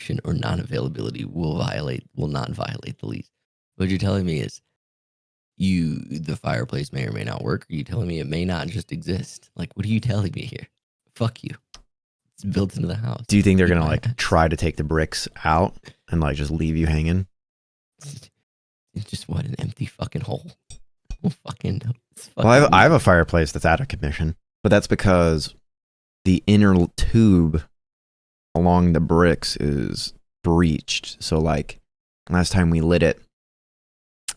function or non-availability will not violate the lease. What you're telling me is the fireplace may or may not work. Are you telling me it may not just exist? Like, what are you telling me here? Fuck you. It's built into the house. Do you think they're gonna like try to take the bricks out and like just leave you hanging? It's just what, an empty fucking hole. Fucking. Well, I have a fireplace that's out of commission, but that's because the inner tube along the bricks is breached. So like last time we lit it,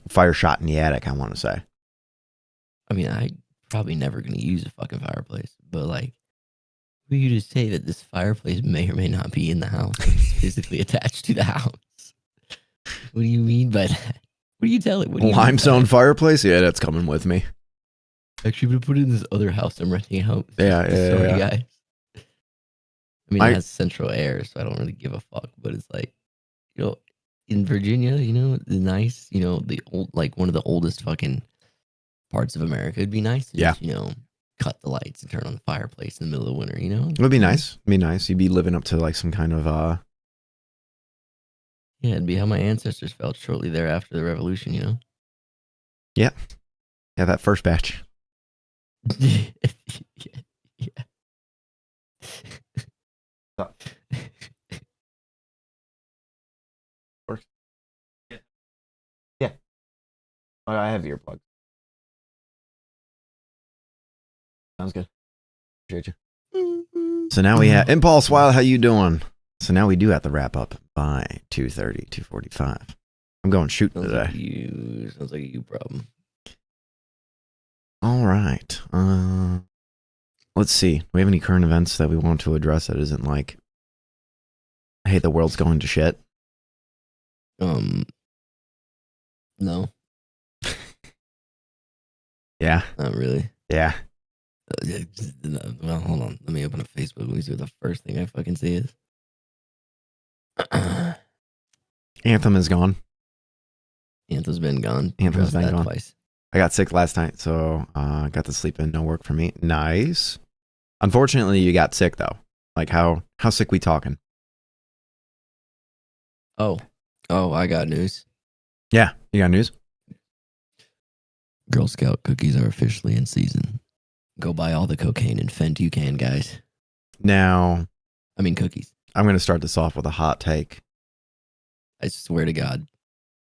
fire shot in the attic, I want to say. I mean, I probably never gonna use a fucking fireplace, but like, for you to say that this fireplace may or may not be in the house, it's physically attached to the house. What do you mean by that? What are you telling? What do you Limestone fireplace? Yeah, that's coming with me. Actually, I'm gonna put it in this other house I'm renting out. Yeah. Guys. I mean, it has central air, so I don't really give a fuck. But it's like, you know, in Virginia, you know, the nice, you know, the old, like one of the oldest fucking parts of America. It'd be nice to just, you know, cut the lights and turn on the fireplace in the middle of winter, you know? It would be nice. It'd be nice. You'd be living up to like some kind of yeah, it'd be how my ancestors felt shortly thereafter the revolution, you know? Yeah. Yeah, that first batch. yeah. Works. Yeah. Oh, I have earplugs. Sounds good. Appreciate you. So now we have Impulse Wild, how you doing? So now we do have to wrap up by 2:30, 2:45. I'm going shooting today. Sounds like a you problem. All right. Let's see. Do we have any current events that we want to address that isn't like, hey, the world's going to shit? No. Yeah. Not really. Yeah. Well, hold on. Let me open up Facebook. Let me see what the first thing I fucking see is. Anthem is gone. Anthem's been gone. Anthem's been gone. Twice. I got sick last night, so got to sleep in. No work for me. Nice. Unfortunately, you got sick though. Like how sick we talking? Oh, I got news. Yeah, you got news? Girl Scout cookies are officially in season. Go buy all the cocaine and Fent you can, guys. Now, I mean cookies. I'm going to start this off with a hot take. I swear to God.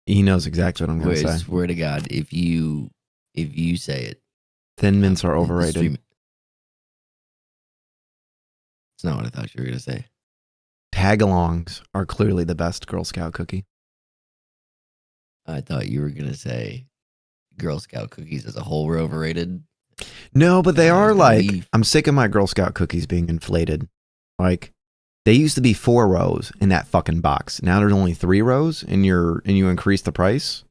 He knows exactly what I'm going to say. I swear to God, if you say it. Thin Mints are overrated. It's not what I thought you were going to say. Tagalongs are clearly the best Girl Scout cookie. I thought you were going to say Girl Scout cookies as a whole were overrated. No, but they are like, I'm sick of my Girl Scout cookies being inflated. Like, they used to be 4 rows in that fucking box. Now there's only 3 rows and you increase the price.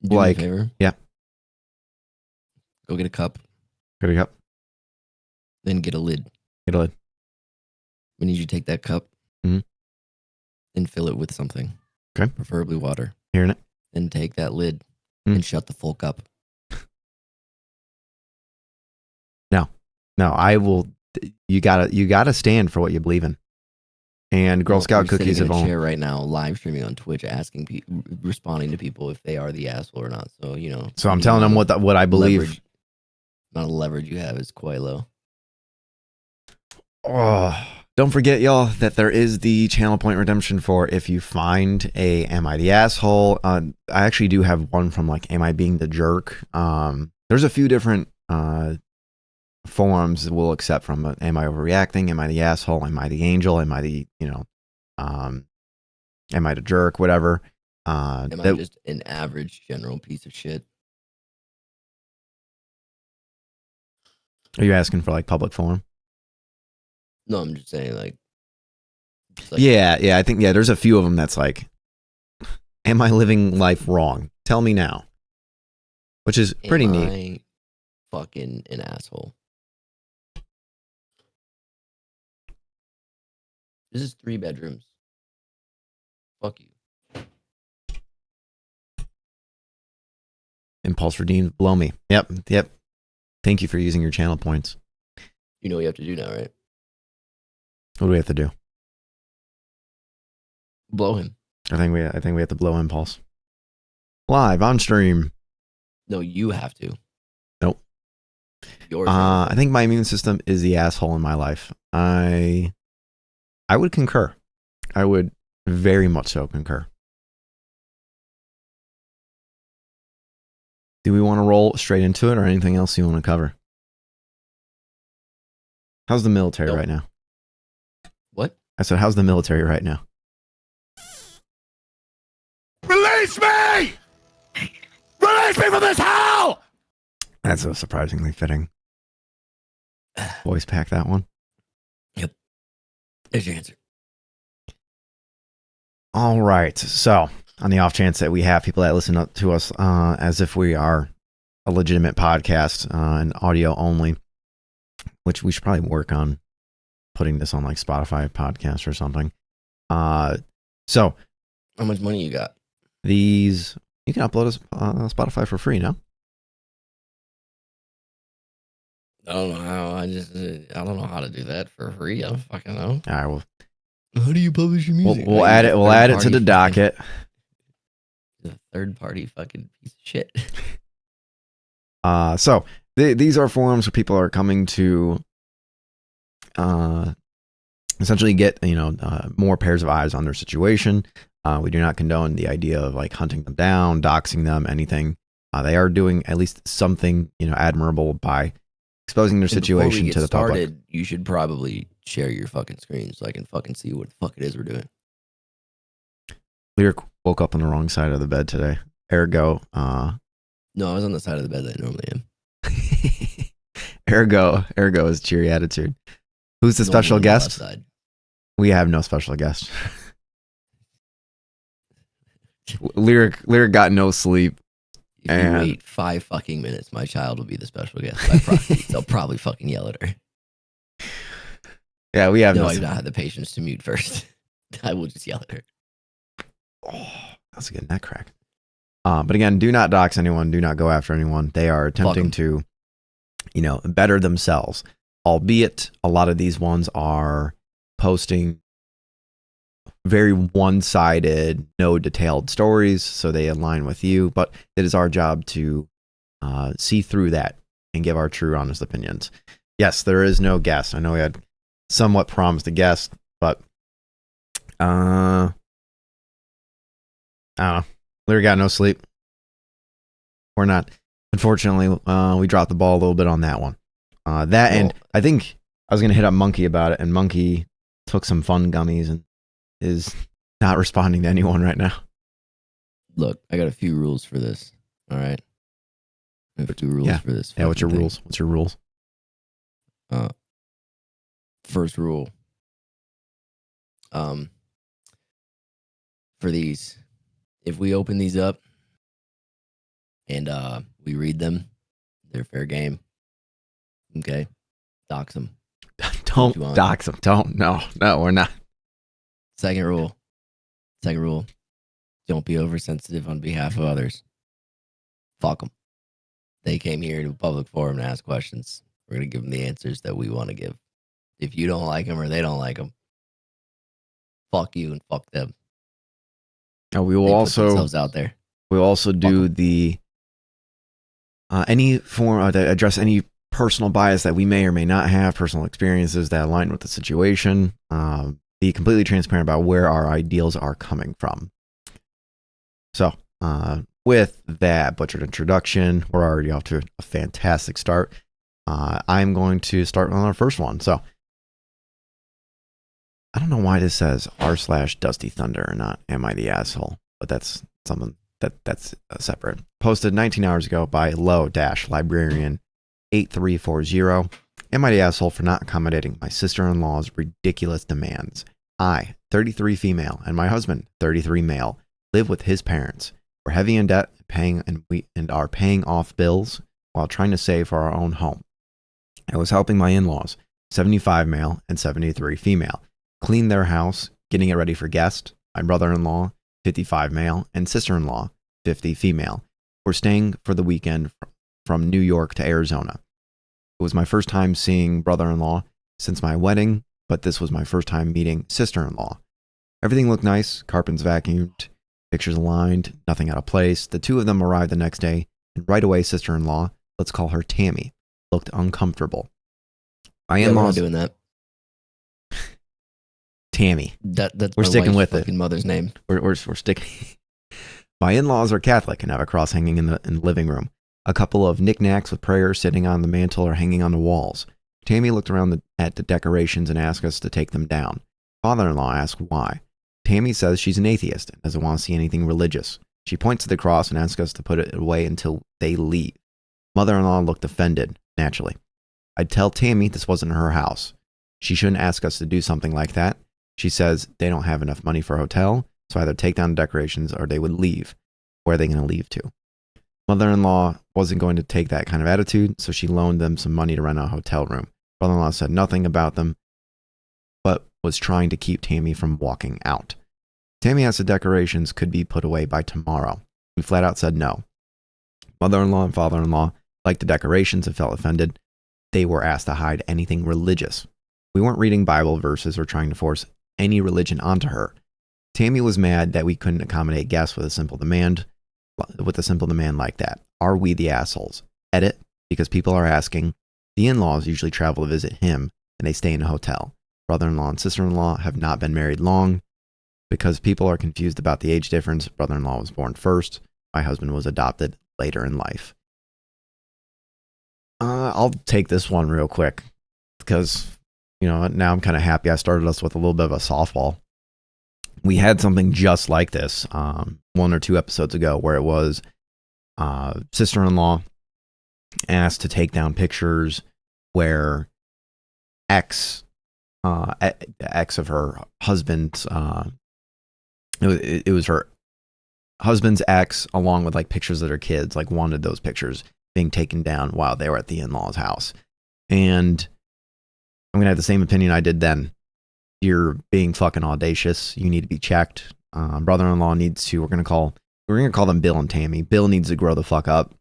Do me a favor. Yeah. Go get a cup. Get a cup. Then get a lid. Get a lid. We need you to take that cup and fill it with something. Okay. Preferably water. Hearing it. Then take that lid and shut the full cup. No, I will. You gotta stand for what you believe in. And Girl Scout cookies have on chair right now, live streaming on Twitch, responding to people if they are the asshole or not. So you know. So I'm telling them what I believe. Amount of leverage you have is quite low. Oh, don't forget, y'all, that there is the channel point redemption for if you find a "Am I the asshole?" I actually do have one from like "Am I being the jerk?" There's a few different forms that we'll accept from am I overreacting, am I the asshole, am I the angel, am I the am I the jerk, whatever. Am I just an average general piece of shit? Are you asking for like public forum? No, I'm just saying like yeah, I think there's a few of them that's like, am I living life wrong? Tell me now. Which is pretty neat. Am I fucking an asshole? This is 3 bedrooms. Fuck you. Impulse redeemed. Blow me. Yep. Thank you for using your channel points. You know what you have to do now, right? What do we have to do? Blow him. I think we have to blow Impulse. Live on stream. No, you have to. Nope. Yours. I think my immune system is the asshole in my life. I would concur. I would very much so concur. Do we want to roll straight into it or anything else you want to cover? How's the military right now? What? I said, how's the military right now? Release me! Release me from this hell! That's a surprisingly fitting voice pack, that one. Yep. There's your answer. All right. So, on the off chance that we have people that listen up to us as if we are a legitimate podcast and audio only, which we should probably work on putting this on like Spotify podcast or something. So, how much money you got? These, you can upload us on Spotify for free now. I don't know how. I don't know how to do that for free. I don't fucking know. All right. Well, how do you publish your music? We'll add it. We'll add it to the docket. A third party fucking piece of shit. So these are forums where people are coming to essentially get more pairs of eyes on their situation. We do not condone the idea of like hunting them down, doxing them, anything. They are doing at least something admirable by exposing their situation to the public. You should probably share your fucking screen so I can fucking see what the fuck it is we're doing. Lyric woke up on the wrong side of the bed today. Ergo, no, I was on the side of the bed that I normally am. Ergo is cheery attitude. Who's the special guest? We have no special guest. Lyric got no sleep. If you wait 5 fucking minutes, my child will be the special guest. They'll probably fucking yell at her. Yeah, we have no. I do not have the patience to mute first. I will just yell at her. Oh, that's a good neck crack. But again, do not dox anyone. Do not go after anyone. They are attempting to, better themselves. Albeit a lot of these ones are posting very one-sided, no detailed stories, so they align with you. But it is our job to see through that and give our true, honest opinions. Yes, there is no guest. I know we had somewhat promised a guest, but I don't know. Larry got no sleep. We're not. Unfortunately, we dropped the ball a little bit on that one. And I think I was going to hit up Monkey about it, and Monkey took some fun gummies and is not responding to anyone right now. Look, I got a few rules for this. All right. I have 2 rules for this. Yeah, what's your rules? What's your rules? First rule. For these, if we open these up and we read them, they're fair game. Okay? Dox them. Don't dox them. Don't. No, we're not. Second rule. Don't be oversensitive on behalf of others. Fuck them. They came here to a public forum to ask questions. We're going to give them the answers that we want to give. If you don't like them or they don't like them, fuck you and fuck them. We will also out there. We'll also do the any form to address any personal bias that we may or may not have, personal experiences that align with the situation. Be completely transparent about where our ideals are coming from. So, with that butchered introduction, we're already off to a fantastic start. I'm going to start on our first one. So, I don't know why this says r/Dusty Thunder or not. Am I the asshole? But that's something that's separate. Posted 19 hours ago by low-librarian8340. Am I the asshole for not accommodating my sister-in-law's ridiculous demands? I, 33 female, and my husband, 33 male, live with his parents. We're heavy in debt, and are paying off bills while trying to save for our own home. I was helping my in-laws, 75 male and 73 female, clean their house, getting it ready for guests. My brother-in-law, 55 male, and sister-in-law, 50 female, were staying for the weekend from New York to Arizona. It was my first time seeing brother-in-law since my wedding, but this was my first time meeting sister-in-law. Everything looked nice. Carpets vacuumed, pictures aligned, nothing out of place. The two of them arrived the next day, and right away, sister-in-law, let's call her Tammy, looked uncomfortable. My Yeah, we're not in-laws, doing that. Tammy. That's We're my sticking wife's with it. fucking mother's name. We're sticking. My in-laws are Catholic and have a cross hanging in the living room. A couple of knickknacks with prayers sitting on the mantle or hanging on the walls. Tammy looked around at the decorations and asked us to take them down. Father-in-law asked why. Tammy says she's an atheist and doesn't want to see anything religious. She points to the cross and asks us to put it away until they leave. Mother-in-law looked offended, naturally. I'd tell Tammy this wasn't her house. She shouldn't ask us to do something like that. She says they don't have enough money for a hotel, so either take down the decorations or they would leave. Where are they going to leave to? Mother-in-law wasn't going to take that kind of attitude, so she loaned them some money to rent a hotel room. Brother-in-law said nothing about them, but was trying to keep Tammy from walking out. Tammy asked the decorations could be put away by tomorrow. We flat out said no. Mother-in-law and father-in-law liked the decorations and felt offended. They were asked to hide anything religious. We weren't reading Bible verses or trying to force any religion onto her. Tammy was mad that we couldn't accommodate guests with a simple demand like that. Are we the assholes? Edit, because people are asking. The in-laws usually travel to visit him, and they stay in a hotel. Brother-in-law and sister-in-law have not been married long. Because people are confused about the age difference, brother-in-law was born first. My husband was adopted later in life. I'll take this one real quick, because, now I'm kind of happy I started us with a little bit of a softball. We had something just like this 1 or 2 episodes ago where it was sister-in-law asked to take down pictures where ex of her husband's it was her husband's ex, along with like pictures of their kids, like wanted those pictures being taken down while they were at the in-laws' house. And I'm gonna have the same opinion I did then. You're being fucking audacious. You need to be checked. Brother-in-law needs to. We're gonna call them Bill and Tammy. Bill needs to grow the fuck up.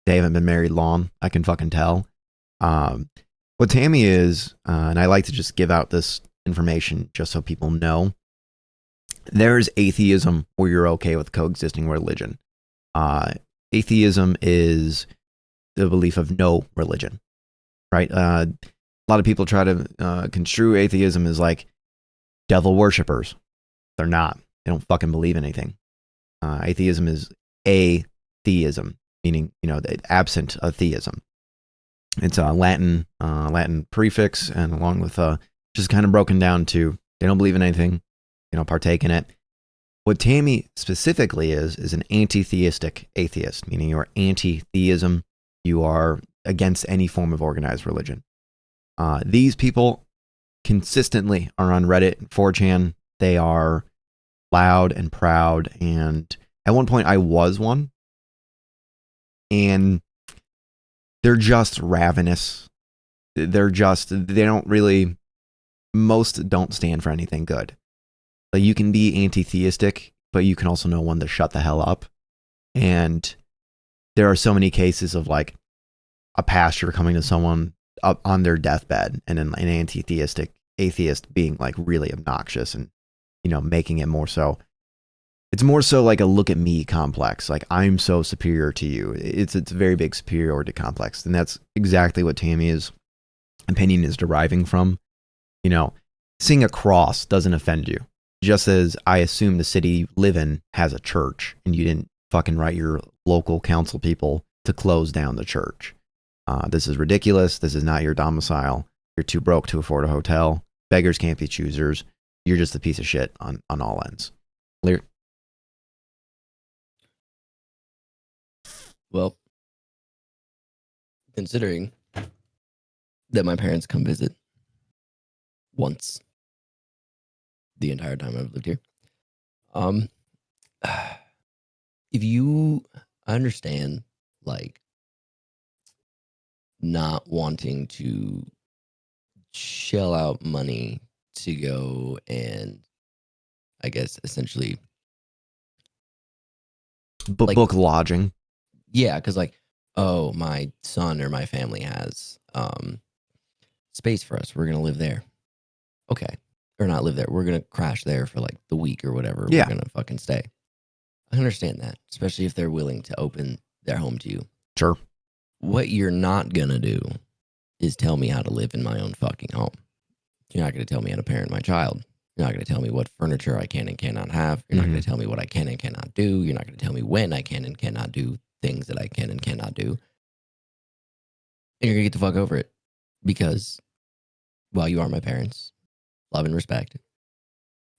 They haven't been married long. I can fucking tell. What Tammy is, and I like to just give out this information just so people know. There's atheism where you're okay with coexisting religion. Atheism is the belief of no religion, right? A lot of people try to construe atheism as like devil worshippers. They're not. They don't fucking believe anything. Atheism is atheism, meaning absent of theism. It's a Latin prefix, and along with just kind of broken down to they don't believe in anything. They don't partake in it. What Tammy specifically is an anti-theistic atheist, meaning you're anti-theism. You are against any form of organized religion. These people consistently are on Reddit and 4chan. They are loud and proud. And at one point I was one. And they're just ravenous. They don't really, most don't stand for anything good. Like, you can be anti-theistic, but you can also know when to shut the hell up. And there are so many cases of like a pastor coming to someone up on their deathbed and an anti-theistic atheist being like really obnoxious and, making it more so. It's more so like a look at me complex. Like, I'm so superior to you. It's a very big superiority complex. And that's exactly what Tammy's opinion is deriving from. Seeing a cross doesn't offend you. Just as I assume the city you live in has a church and you didn't fucking write your local council people to close down the church. This is ridiculous. This is not your domicile. You're too broke to afford a hotel. Beggars can't be choosers. You're just a piece of shit on all ends. Clear? Well, considering that my parents come visit once the entire time I've lived here, I understand like not wanting to shell out money to go and I guess essentially Book lodging. Yeah, because like, oh, my son or my family has space for us. We're gonna live there. Okay, or not live there. We're gonna crash there for like the week or whatever. Yeah. We're gonna fucking stay. I understand that, especially if they're willing to open their home to you. Sure. What you're not gonna do is tell me how to live in my own fucking home. You're not gonna tell me how to parent my child. You're not gonna tell me what furniture I can and cannot have. You're not gonna tell me what I can and cannot do. You're not gonna tell me when I can and cannot do things that I can and cannot do. And you're gonna get the fuck over it. Because while you are my parents, love and respect,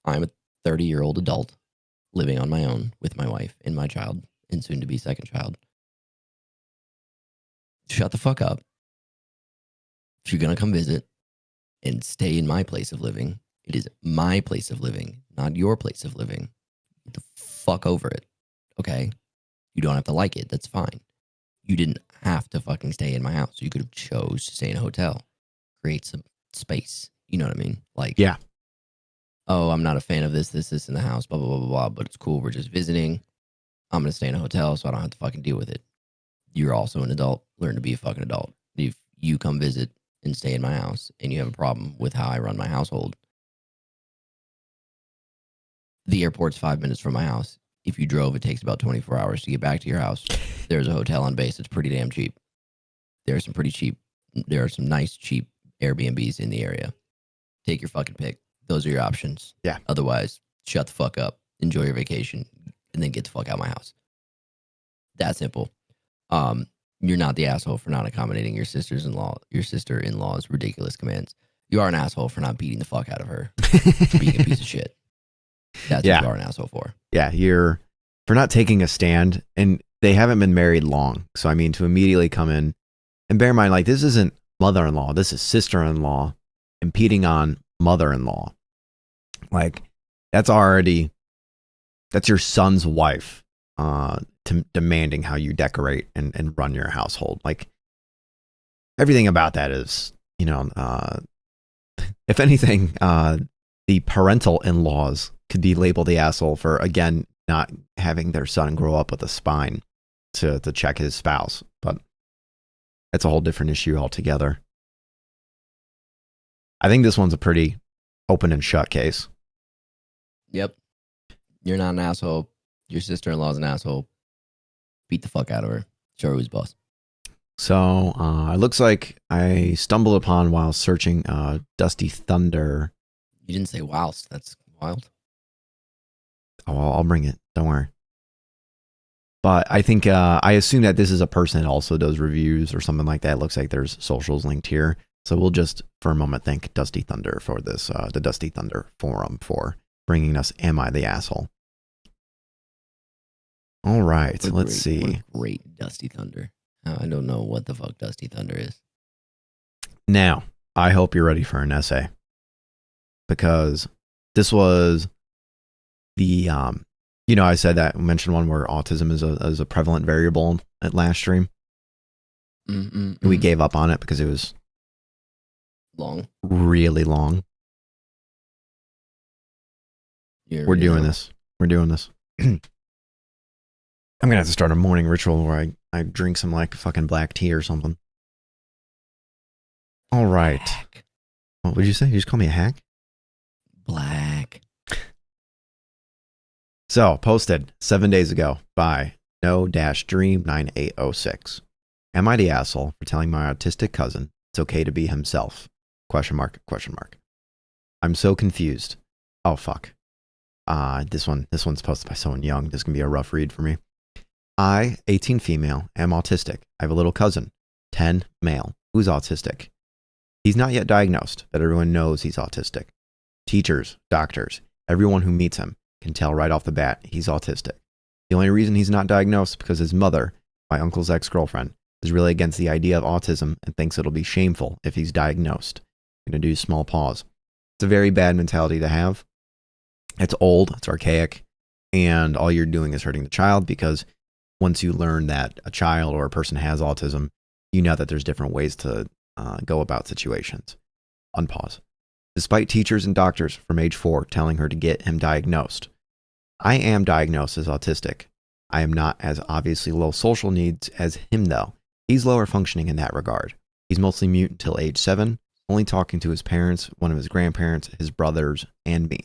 I'm a 30-year-old adult living on my own with my wife and my child and soon to be second child. Shut the fuck up. If you're going to come visit and stay in my place of living, it is my place of living, not your place of living. Get the fuck over it. Okay? You don't have to like it. That's fine. You didn't have to fucking stay in my house. You could have chose to stay in a hotel. Create some space. You know what I mean? Like, Yeah. Oh, I'm not a fan of this in the house, blah, blah, blah, blah, blah, but it's cool. We're just visiting. I'm going to stay in a hotel so I don't have to fucking deal with it. You're also an adult. Learn to be a fucking adult. If you come visit and stay in my house and you have a problem with how I run my household, the airport's 5 minutes from my house. If you drove, it takes about 24 hours to get back to your house. There's a hotel on base that's pretty damn cheap. There are some nice, cheap Airbnbs in the area. Take your fucking pick. Those are your options. Yeah. Otherwise, shut the fuck up. Enjoy your vacation, and then get the fuck out of my house. That simple. You're not the asshole for not accommodating your sister-in-law's ridiculous commands. You are an asshole for not beating the fuck out of her for being a piece of shit. That's what you are an asshole for. Yeah, you're for not taking a stand, and they haven't been married long. So I mean, to immediately come in and bear in mind, like, this isn't mother-in-law, this is sister-in-law impeding on mother-in-law. Like, that's your son's wife demanding how you decorate and run your household. Like, everything about that is, if anything, the parental in-laws could be labeled the asshole for, again, not having their son grow up with a spine to check his spouse. But that's a whole different issue altogether. I think this one's a pretty open and shut case. Yep. You're not an asshole. Your sister-in-law's an asshole. Beat the fuck out of her. Show her who's boss. So it looks like I stumbled upon while searching Dusty Thunder. You didn't say whilst. That's wild. Oh, I'll bring it. Don't worry. But I think I assume that this is a person that also does reviews or something like that. It looks like there's socials linked here. So we'll just, for a moment, thank Dusty Thunder for this, the Dusty Thunder forum for bringing us Am I the Asshole? All right, let's see. What a great Dusty Thunder. I don't know what the fuck Dusty Thunder is. Now, I hope you're ready for an essay. Because this was the, I said that, I mentioned one where autism is a prevalent variable at last stream. We gave up on it because it was long. Really long. We're doing this. I'm going to have to start a morning ritual where I drink some like fucking black tea or something. All right. Black. What did you say? You just call me a hack? Black. So, posted 7 days ago by No-Dream9806. Am I the asshole for telling my autistic cousin it's okay to be himself? ? I'm so confused. Oh, fuck. This one's posted by someone young. This can be a rough read for me. I, 18 female, am autistic. I have a little cousin, 10 male, who's autistic. He's not yet diagnosed, but everyone knows he's autistic. Teachers, doctors, everyone who meets him can tell right off the bat he's autistic. The only reason he's not diagnosed is because his mother, my uncle's ex-girlfriend, is really against the idea of autism and thinks it'll be shameful if he's diagnosed. I'm going to do small pause. It's a very bad mentality to have. It's old, it's archaic, and all you're doing is hurting the child, because once you learn that a child or a person has autism, you know that there's different ways to go about situations. Unpause. Despite teachers and doctors from age 4 telling her to get him diagnosed, I am diagnosed as autistic. I am not as obviously low social needs as him, though. He's lower functioning in that regard. He's mostly mute until age 7, only talking to his parents, one of his grandparents, his brothers, and me.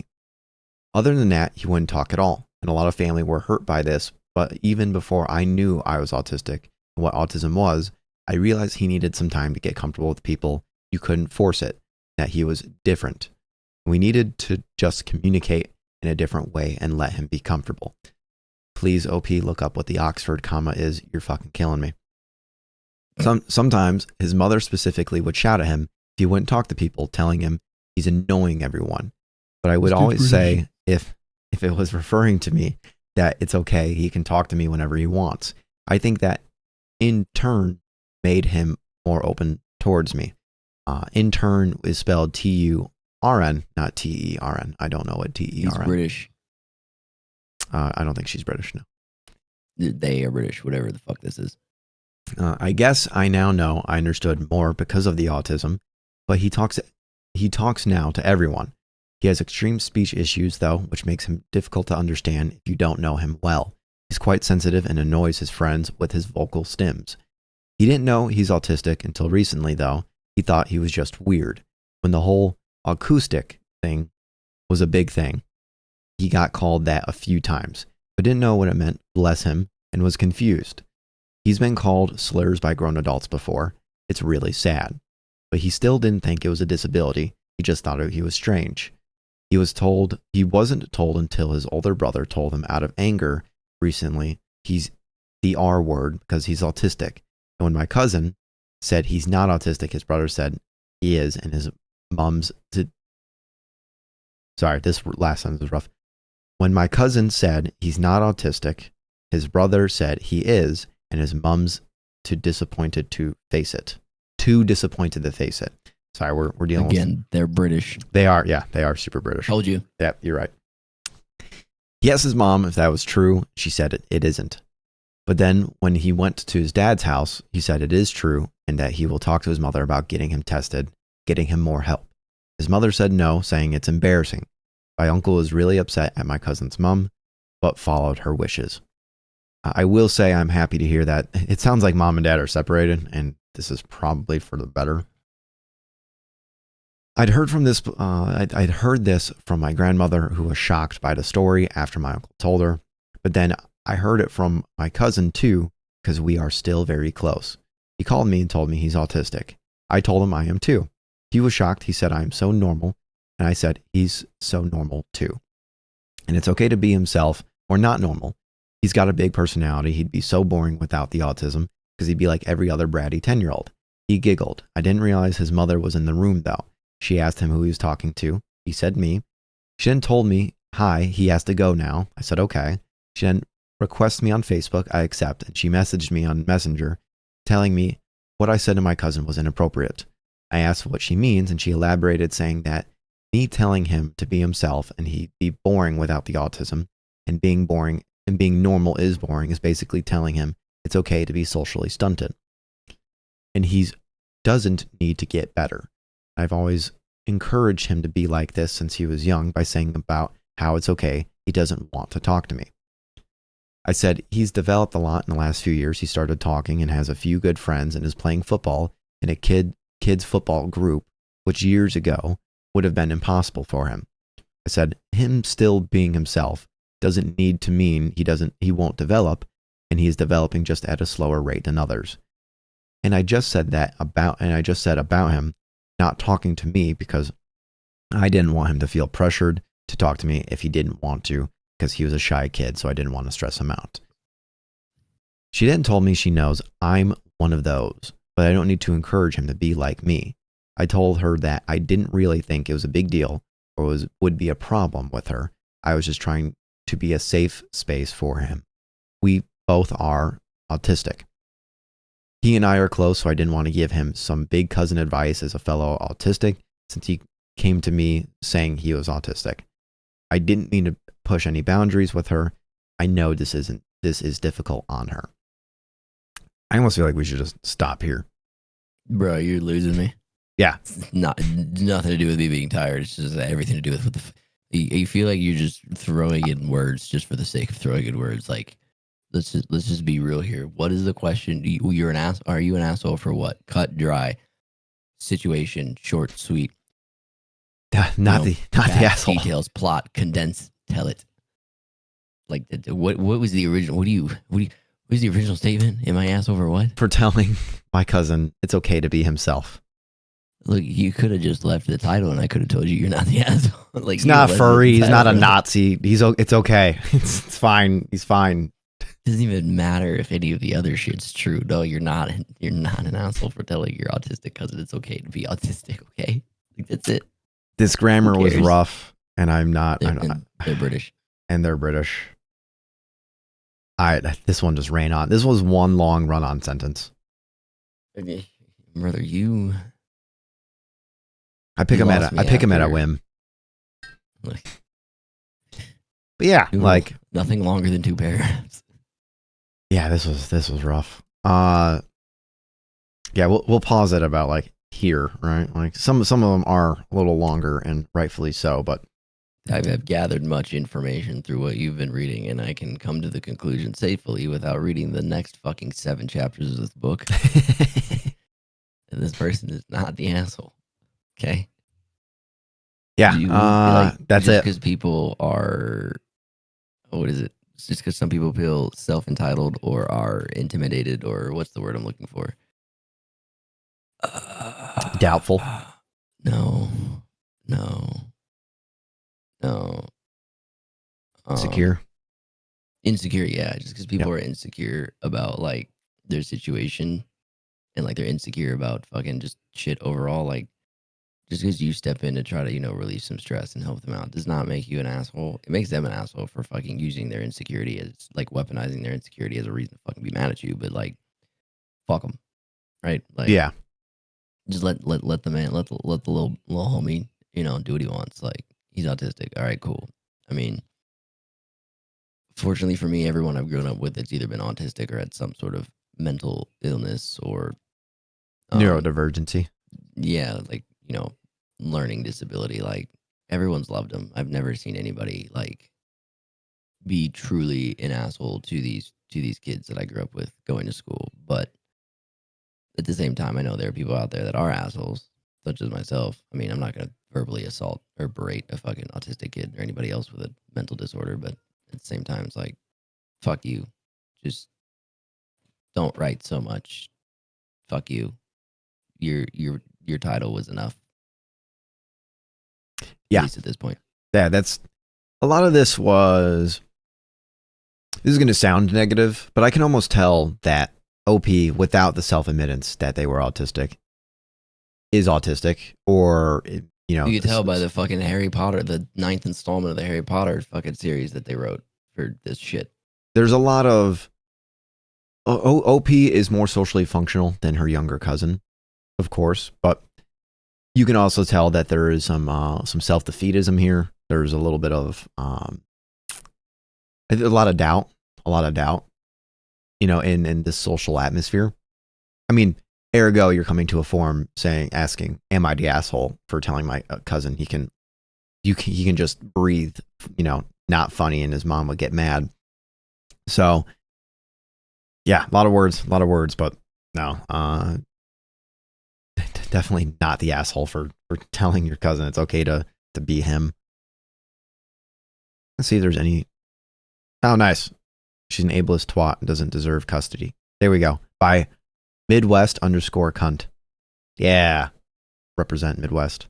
Other than that, he wouldn't talk at all, and a lot of family were hurt by this, but even before I knew I was autistic and what autism was, I realized he needed some time to get comfortable with people. You couldn't force it, that he was different. We needed to just communicate in a different way and let him be comfortable. Please, OP, look up what the Oxford comma is. You're fucking killing me. Sometimes his mother specifically would shout at him if he wouldn't talk to people, telling him he's annoying everyone. But I would always say, if it was referring to me, that it's okay, he can talk to me whenever he wants. I think that in turn made him more open towards me. Intern is spelled T-U-R-N, not T-E-R-N. I don't know what T-E-R-N. He's British. I don't think she's British, no. They are British, whatever the fuck this is. I guess I now know I understood more because of the autism, but he talks now to everyone. He has extreme speech issues, though, which makes him difficult to understand if you don't know him well. He's quite sensitive and annoys his friends with his vocal stims. He didn't know he's autistic until recently, though. He thought he was just weird. When the whole acoustic thing was a big thing, he got called that a few times, but didn't know what it meant, bless him, and was confused. He's been called slurs by grown adults before. It's really sad. But he still didn't think it was a disability. He just thought he was strange. He wasn't told until his older brother told him out of anger recently he's the R word because he's autistic. And when my cousin said he's not autistic, his brother said he is, and his mom's sorry, this last sentence is rough. When my cousin said he's not autistic, his brother said he is, and his mom's too disappointed to face it. Too disappointed to face it. Sorry, we're dealing with... Again, they're British. They are, yeah, they are super British. Told you. Yeah, you're right. He asked his mom if that was true. She said it isn't. But then when he went to his dad's house, he said it is true and that he will talk to his mother about getting him tested, getting him more help. His mother said no, saying it's embarrassing. My uncle was really upset at my cousin's mom, but followed her wishes. I will say I'm happy to hear that. It sounds like mom and dad are separated, and this is probably for the better. I'd heard this from my grandmother, who was shocked by the story after my uncle told her. But then I heard it from my cousin too, because we are still very close. He called me and told me he's autistic. I told him I am too. He was shocked. He said I am so normal, and I said he's so normal too. And it's okay to be himself or not normal. He's got a big personality. He'd be so boring without the autism because he'd be like every other bratty 10-year-old. He giggled. I didn't realize his mother was in the room though. She asked him who he was talking to. He said me. She then told me, hi, he has to go now. I said, okay. She then requests me on Facebook. I accept. And she messaged me on Messenger telling me what I said to my cousin was inappropriate. I asked what she means, and she elaborated, saying that me telling him to be himself and he'd be boring without the autism, and being boring and being normal is boring, is basically telling him it's okay to be socially stunted. And he doesn't need to get better. I've always encouraged him to be like this since he was young by saying about how it's okay he doesn't want to talk to me. I said he's developed a lot in the last few years. He started talking and has a few good friends and is playing football in a kids football group, which years ago would have been impossible for him. I said him still being himself doesn't need to mean he won't develop, and he is developing just at a slower rate than others. And I just said about him not talking to me because I didn't want him to feel pressured to talk to me if he didn't want to, because he was a shy kid, so I didn't want to stress him out. She then told me she knows I'm one of those, but I don't need to encourage him to be like me. I told her that I didn't really think it was a big deal or would be a problem with her. I was just trying to be a safe space for him. We both are autistic. He and I are close, so I didn't want to give him some big cousin advice as a fellow autistic, since he came to me saying he was autistic. I didn't mean to push any boundaries with her. I know this is difficult on her. I almost feel like we should just stop here. Bro, you're losing me. Yeah. It's nothing to do with me being tired. It's just everything to do with what you feel like you're just throwing in words just for the sake of throwing in words. Like, let's just be real here. What is the question? Are you an asshole for what? Cut dry. situation, short, sweet. Not the asshole. Details, plot, condense, tell it. Like what was the original? What was the original statement? Am I asshole for what? For telling my cousin it's okay to be himself. Look, you could have just left the title, and I could have told you you're not the asshole. Like he's not furry. He's not a Nazi. It's okay. It's fine. He's fine. Doesn't even matter if any of the other shit's true. No, you're not. You're not an asshole for telling your autistic cousin it's okay to be autistic. Okay, like that's it. This grammar was rough, and I'm not. They're British, and they're British. This one just ran on. This was one long run-on sentence. Okay, brother, you. I pick him at a whim. Like, but yeah, like nothing longer than 2 paragraphs. Yeah, this was rough. Yeah, we'll pause it about like here, right? Like some of them are a little longer, and rightfully so. But I've gathered much information through what you've been reading, and I can come to the conclusion safely without reading the next fucking 7 chapters of this book. And this person is not the asshole. Okay. Yeah. That's it. Because people are, what is it? It's just because some people feel self-entitled or are intimidated, or what's the word I'm looking for? Doubtful. No. Insecure. Insecure, yeah. Just because people are insecure about like their situation, and like they're insecure about fucking just shit overall. Like just because you step in to try to relieve some stress and help them out does not make you an asshole. It makes them an asshole for fucking using their insecurity as like weaponizing their insecurity as a reason to fucking be mad at you. But like, fuck them, right? Like, yeah. Just let the man, let the little homie, do what he wants. Like, he's autistic. All right, cool. I mean, fortunately for me, everyone I've grown up with, it's either been autistic or had some sort of mental illness or neurodivergency. Yeah, like, learning disability. Like, everyone's loved them. I've never seen anybody like be truly an asshole to these kids that I grew up with going to school. But at the same time, I know there are people out there that are assholes, such as myself. I mean, I'm not going to verbally assault or berate a fucking autistic kid or anybody else with a mental disorder, but at the same time, it's like, fuck you. Just don't write so much. Fuck you. Your title was enough. Yeah. At least at this point. Yeah, that's a lot of this was. This is going to sound negative, but I can almost tell that OP, without the self-admittance that they were autistic, is autistic, or you can tell by the fucking Harry Potter, the 9th installment of the Harry Potter fucking series that they wrote for this shit. There's a lot of OP is more socially functional than her younger cousin, of course, but you can also tell that there is some self-defeatism here. There's a little bit of a lot of doubt, in this social atmosphere. I mean, ergo, you're coming to a forum asking, am I the asshole for telling my cousin he can just breathe, not funny, and his mom would get mad. So, yeah, a lot of words, but no, definitely not the asshole for telling your cousin it's okay to be him. Let's see if there's any. Oh, nice. She's an ableist twat and doesn't deserve custody. There we go. By Midwest_cunt. Yeah. Represent Midwest.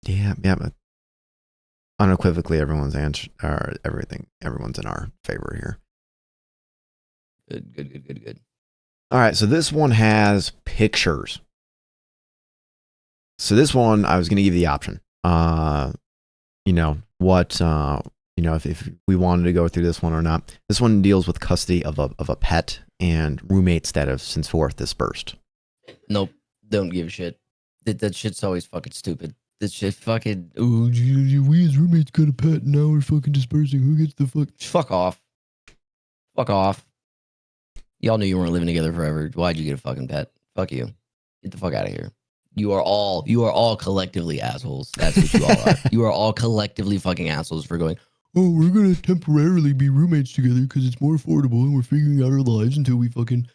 Yeah. But unequivocally, everyone's everyone's in our favor here. Good. All right, so this one has pictures. So this one, I was going to give you the option. If we wanted to go through this one or not. This one deals with custody of a pet and roommates that have since forth dispersed. Nope, don't give a shit. That shit's always fucking stupid. This shit fucking, we as roommates got a pet and now we're fucking dispersing. Who gets the fuck? Fuck off. Fuck off. Y'all knew you weren't living together forever. Why'd you get a fucking pet? Fuck you. Get the fuck out of here. You are all collectively assholes. That's what you all are. You are all collectively fucking assholes for going, oh, we're going to temporarily be roommates together because it's more affordable and we're figuring out our lives until we fucking,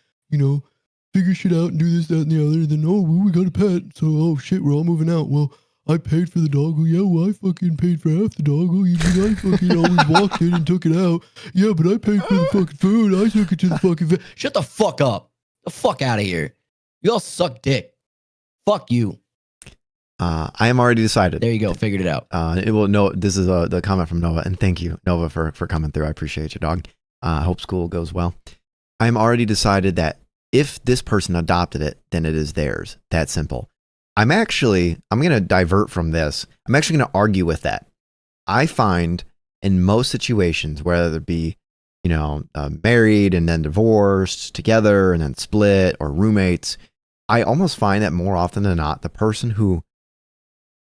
figure shit out and do this, that, and the other. And then, oh, well, we got a pet. So, oh, shit, we're all moving out. Well, I paid for the dog. Oh, yeah, well, I fucking paid for half the dog. Oh, you mean I fucking always walked in and took it out. Yeah, but I paid for the fucking food. I took it to the fucking vet. Shut the fuck up. The fuck out of here. You all suck dick. Fuck you. I am already decided. There you go. Figured it out. This is the comment from Nova, and thank you, Nova, for coming through. I appreciate you, dog. Hope school goes well. I'm already decided that if this person adopted it, then it is theirs. That simple. I'm going to divert from this. I'm actually going to argue with that. I find in most situations, whether it be, married and then divorced together and then split or roommates, I almost find that more often than not, the person who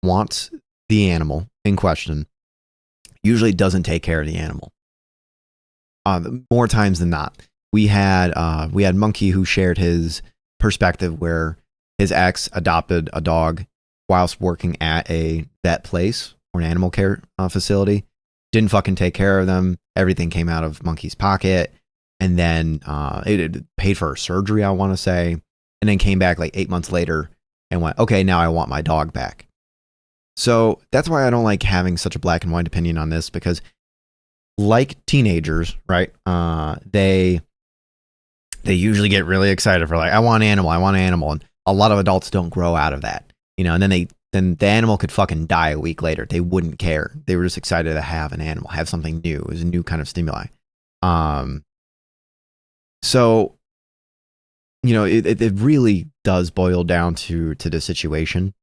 wants the animal in question usually doesn't take care of the animal. More times than not. We had Monkey who shared his perspective where his ex adopted a dog whilst working at a vet place or an animal care facility. Didn't fucking take care of them. Everything came out of Monkey's pocket. And then it paid for her surgery, I want to say. And then came back like 8 months later and went, okay, now I want my dog back. So that's why I don't like having such a black and white opinion on this, because like teenagers, right? They usually get really excited for like, I want an animal. And a lot of adults don't grow out of that, and then the animal could fucking die a week later. They wouldn't care. They were just excited to have an animal, have something new. It was a new kind of stimuli. So, it really does boil down to the situation.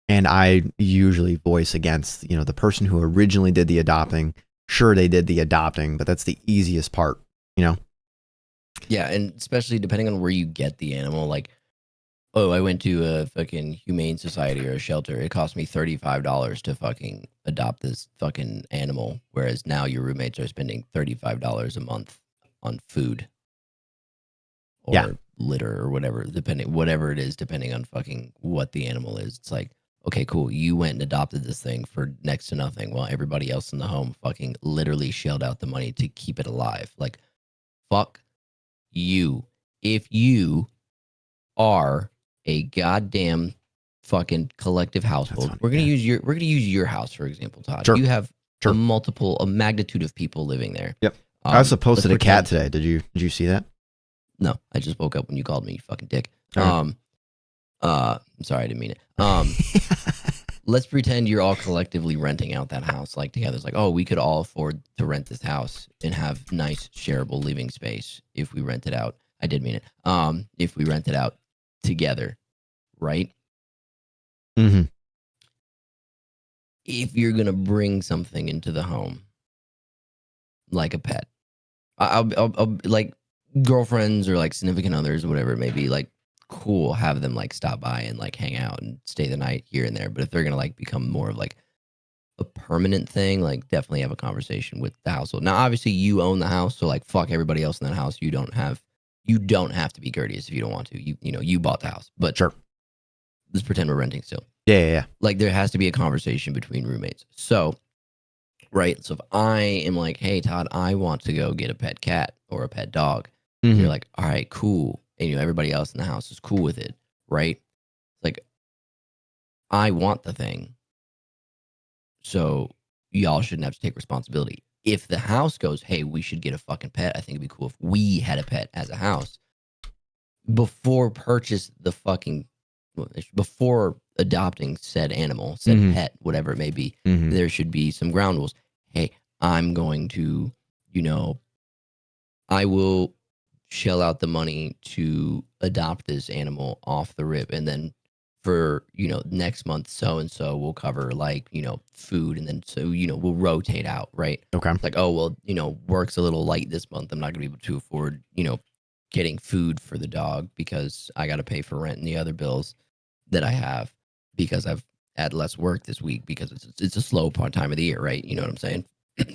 And I usually voice against, the person who originally did the adopting. Sure, they did the adopting, but that's the easiest part, Yeah, and especially depending on where you get the animal, like, oh, I went to a fucking humane society or a shelter. It cost me $35 to fucking adopt this fucking animal, whereas now your roommates are spending $35 a month on food or litter or whatever, whatever it is, depending on fucking what the animal is. It's like, okay, cool. You went and adopted this thing for next to nothing while everybody else in the home fucking literally shelled out the money to keep it alive. Like, fuck you. If you are a goddamn fucking collective household, we're gonna use your house for example, Todd. Sure. You have a magnitude of people living there. Yep. I also posted a cat today. Did you see that? No, I just woke up when you called me, you fucking dick. Right. I'm sorry, I didn't mean it. Let's pretend you're all collectively renting out that house like together. It's like, oh, we could all afford to rent this house and have nice shareable living space if we rent it out. I did mean it. If we rent it out together, right? Mm-hmm. If you're gonna bring something into the home, like a pet, I'll like girlfriends or like significant others or whatever it may be, like, cool, have them like stop by and like hang out and stay the night here and there. But if they're gonna like become more of like a permanent thing, like definitely have a conversation with the household. Now, obviously, you own the house, so like fuck everybody else in that house. You don't have to be courteous if you don't want to. You bought the house, but sure. Let's pretend we're renting still. Yeah. Like there has to be a conversation between roommates. So, right. So if I am like, hey Todd, I want to go get a pet cat or a pet dog, Mm-hmm. you're like, all right, cool. And everybody else in the house is cool with it, right? Like, I want the thing, so y'all shouldn't have to take responsibility. If the house goes, hey, we should get a fucking pet, I think it'd be cool if we had a pet as a house. Before adopting said animal, said pet, whatever it may be, there should be some ground rules. Hey, I'm going to, I will shell out the money to adopt this animal off the rip, and then for next month so and so we'll cover like food, and then so we'll rotate out, right? Okay. Like, oh well, work's a little light this month, I'm not gonna be able to afford getting food for the dog because I got to pay for rent and the other bills that I have because I've had less work this week because it's a slow time of the year, right? You know what I'm saying?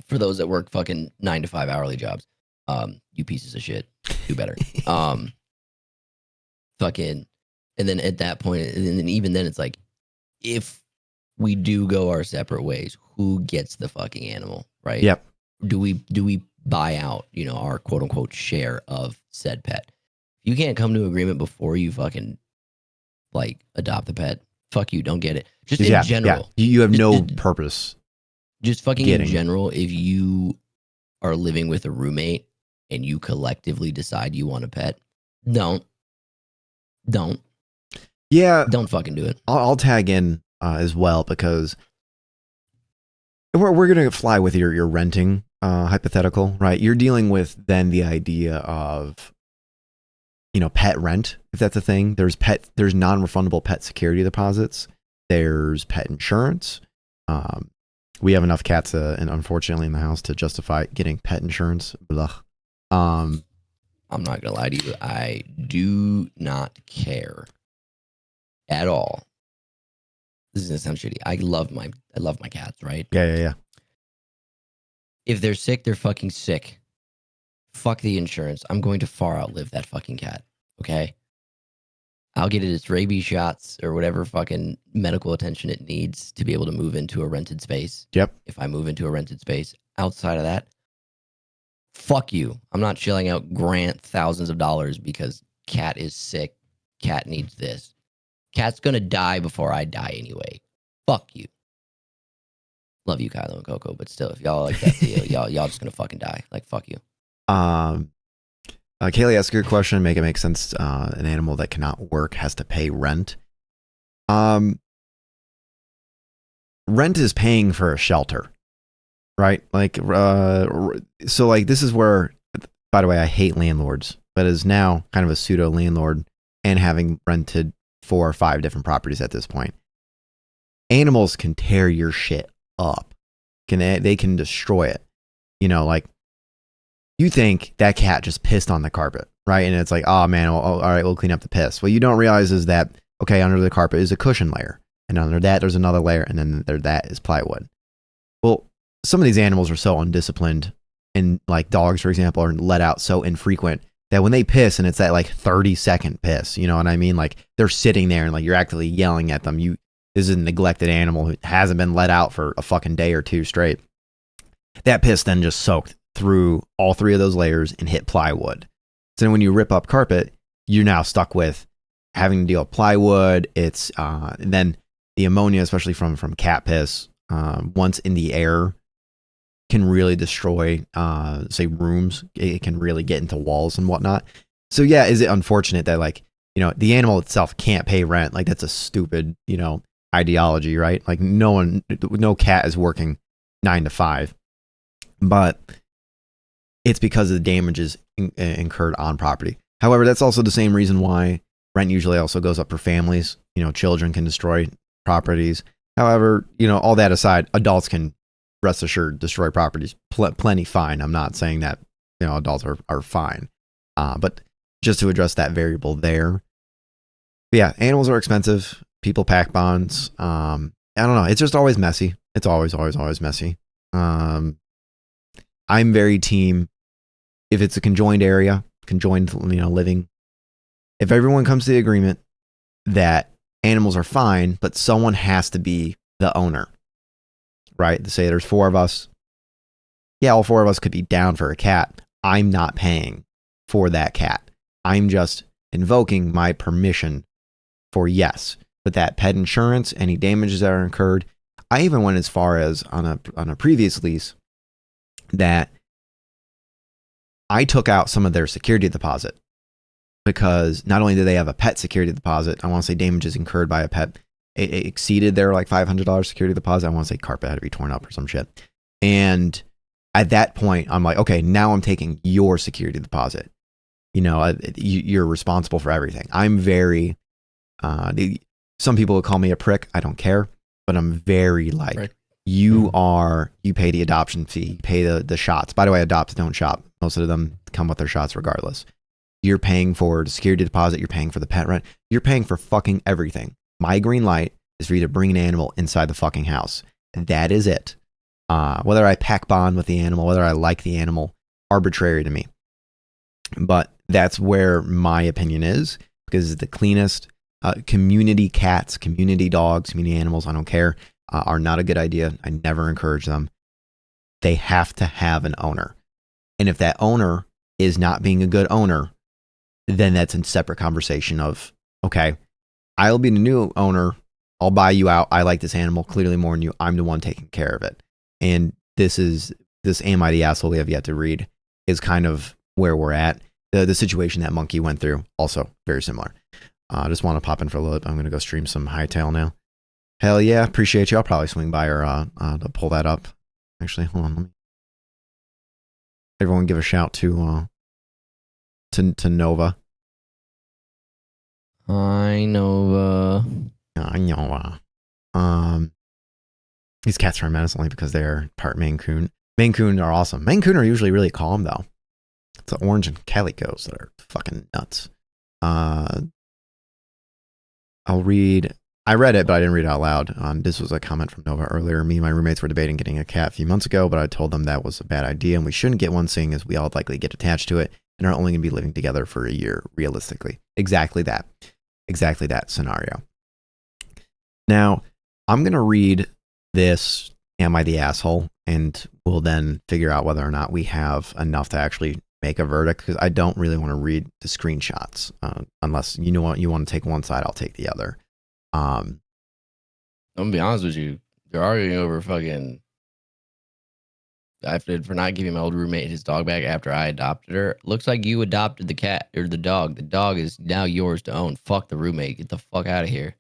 For those that work fucking 9 to 5 hourly jobs, you pieces of shit, do better. Fucking, and then at that point, and then even then, it's like, if we do go our separate ways, who gets the fucking animal, right? Yep. Do we buy out, our quote unquote share of said pet? If You can't come to agreement before you fucking like adopt a pet. Fuck you, don't get it. Just in general. Yeah. You have no just, purpose. Just fucking getting. in general, if you are living with a roommate and you collectively decide you want a pet, don't. Yeah. Don't fucking do it. I'll tag in as well because we're going to fly with your renting hypothetical, right? You're dealing with then the idea of, you know, pet rent, if that's a thing. There's non-refundable pet security deposits. There's pet insurance. We have enough cats, and unfortunately in the house to justify getting pet insurance. Blah. I'm not gonna lie to you. I do not care at all. This is gonna sound shitty. I love my cats, right? Yeah. If they're sick, they're fucking sick. Fuck the insurance. I'm going to far outlive that fucking cat. Okay? I'll get it its rabies shots or whatever fucking medical attention it needs to be able to move into a rented space. Yep. If I move into a rented space. Outside of that, fuck you. I'm not chilling out Grant thousands of dollars because cat is sick. Cat needs this. Cat's gonna die before I die anyway. Fuck you. Love you, Kylo and Coco, but still, if y'all like that deal, y'all just gonna fucking die. Like, fuck you. Kaylee asked a good question. Make it make sense. An animal that cannot work has to pay rent. Rent is paying for a shelter, right? Like, so like this is where, by the way, I hate landlords, but is now kind of a pseudo landlord and having rented 4 or 5 different properties at this point. Animals can tear your shit up. They can destroy it. You know, like, you think that cat just pissed on the carpet, right? And it's like, oh man, well, all right, we'll clean up the piss. What you don't realize is that, okay, under the carpet is a cushion layer. And under that, there's another layer. And then that is plywood. Well, some of these animals are so undisciplined. And like dogs, for example, are let out so infrequent that when they piss and it's that like 30-second piss, you know what I mean? Like they're sitting there and like you're actively yelling at them. This is a neglected animal who hasn't been let out for a fucking day or 2 straight. That piss then just soaked through all 3 of those layers and hit plywood. So when you rip up carpet, you're now stuck with having to deal with plywood. It's and then the ammonia, especially from cat piss, once in the air, can really destroy, say, rooms. It can really get into walls and whatnot. So yeah, is it unfortunate that like, you know, the animal itself can't pay rent? Like that's a stupid, you know, ideology, right? Like no cat is working 9 to 5, but it's because of the damages incurred on property. However, that's also the same reason why rent usually also goes up for families. You know, children can destroy properties. However, you know, all that aside, adults can, rest assured, destroy properties plenty fine. I'm not saying that, you know, adults are fine. But just to address that variable there. But yeah, animals are expensive. People pack bonds. I don't know. It's just always messy. It's always messy. I'm very team, if it's a conjoined area, conjoined, you know, living, if everyone comes to the agreement that animals are fine, but someone has to be the owner, right? To say there's 4 of us. Yeah, all 4 of us could be down for a cat. I'm not paying for that cat. I'm just invoking my permission for yes. But that pet insurance, any damages that are incurred, I even went as far as on a previous lease that I took out some of their security deposit because not only do they have a pet security deposit, I want to say damages incurred by a pet, it exceeded their like $500 security deposit. I want to say carpet had to be torn up or some shit. And at that point, I'm like, okay, now I'm taking your security deposit. You know, you're responsible for everything. I'm very, some people would call me a prick. I don't care, but I'm very like, right. You pay the adoption fee, you pay the shots. By the way, adopt, don't shop. Most of them come with their shots regardless. You're paying for the security deposit. You're paying for the pet rent. You're paying for fucking everything. My green light is for you to bring an animal inside the fucking house. That is it. Whether I pack bond with the animal, whether I like the animal, arbitrary to me. But that's where my opinion is, because it's the cleanest. Community cats, community dogs, community animals, I don't care, are not a good idea. I never encourage them. They have to have an owner. And if that owner is not being a good owner, then that's a separate conversation of, okay, I'll be the new owner. I'll buy you out. I like this animal clearly more than you. I'm the one taking care of it. And this Am I the Asshole we have yet to read is kind of where we're at. The situation that Monkey went through, also very similar. I just want to pop in for a little bit. I'm going to go stream some Hightail now. Hell yeah. Appreciate you. I'll probably swing by or to pull that up. Actually, hold on. Let me. Everyone give a shout to Nova. Hi, Nova. I know. These cats are a menace only because they're part Maine Coon. Maine Coon are awesome. Maine Coon are usually really calm though. It's the orange and calicos that are fucking nuts. I'll read. I read it, but I didn't read it out loud. This was a comment from Nova earlier. Me and my roommates were debating getting a cat a few months ago, but I told them that was a bad idea and we shouldn't get one, seeing as we all likely get attached to it and are only going to be living together for a year, realistically. Exactly that scenario. Now, I'm going to read this, Am I the Asshole? And we'll then figure out whether or not we have enough to actually make a verdict, because I don't really want to read the screenshots unless you want to take one side, I'll take the other. I'm gonna be honest with you. They're arguing over fucking for not giving my old roommate his dog back after I adopted her. Looks like you adopted the cat or the dog. The dog is now yours to own. Fuck the roommate. Get the fuck out of here.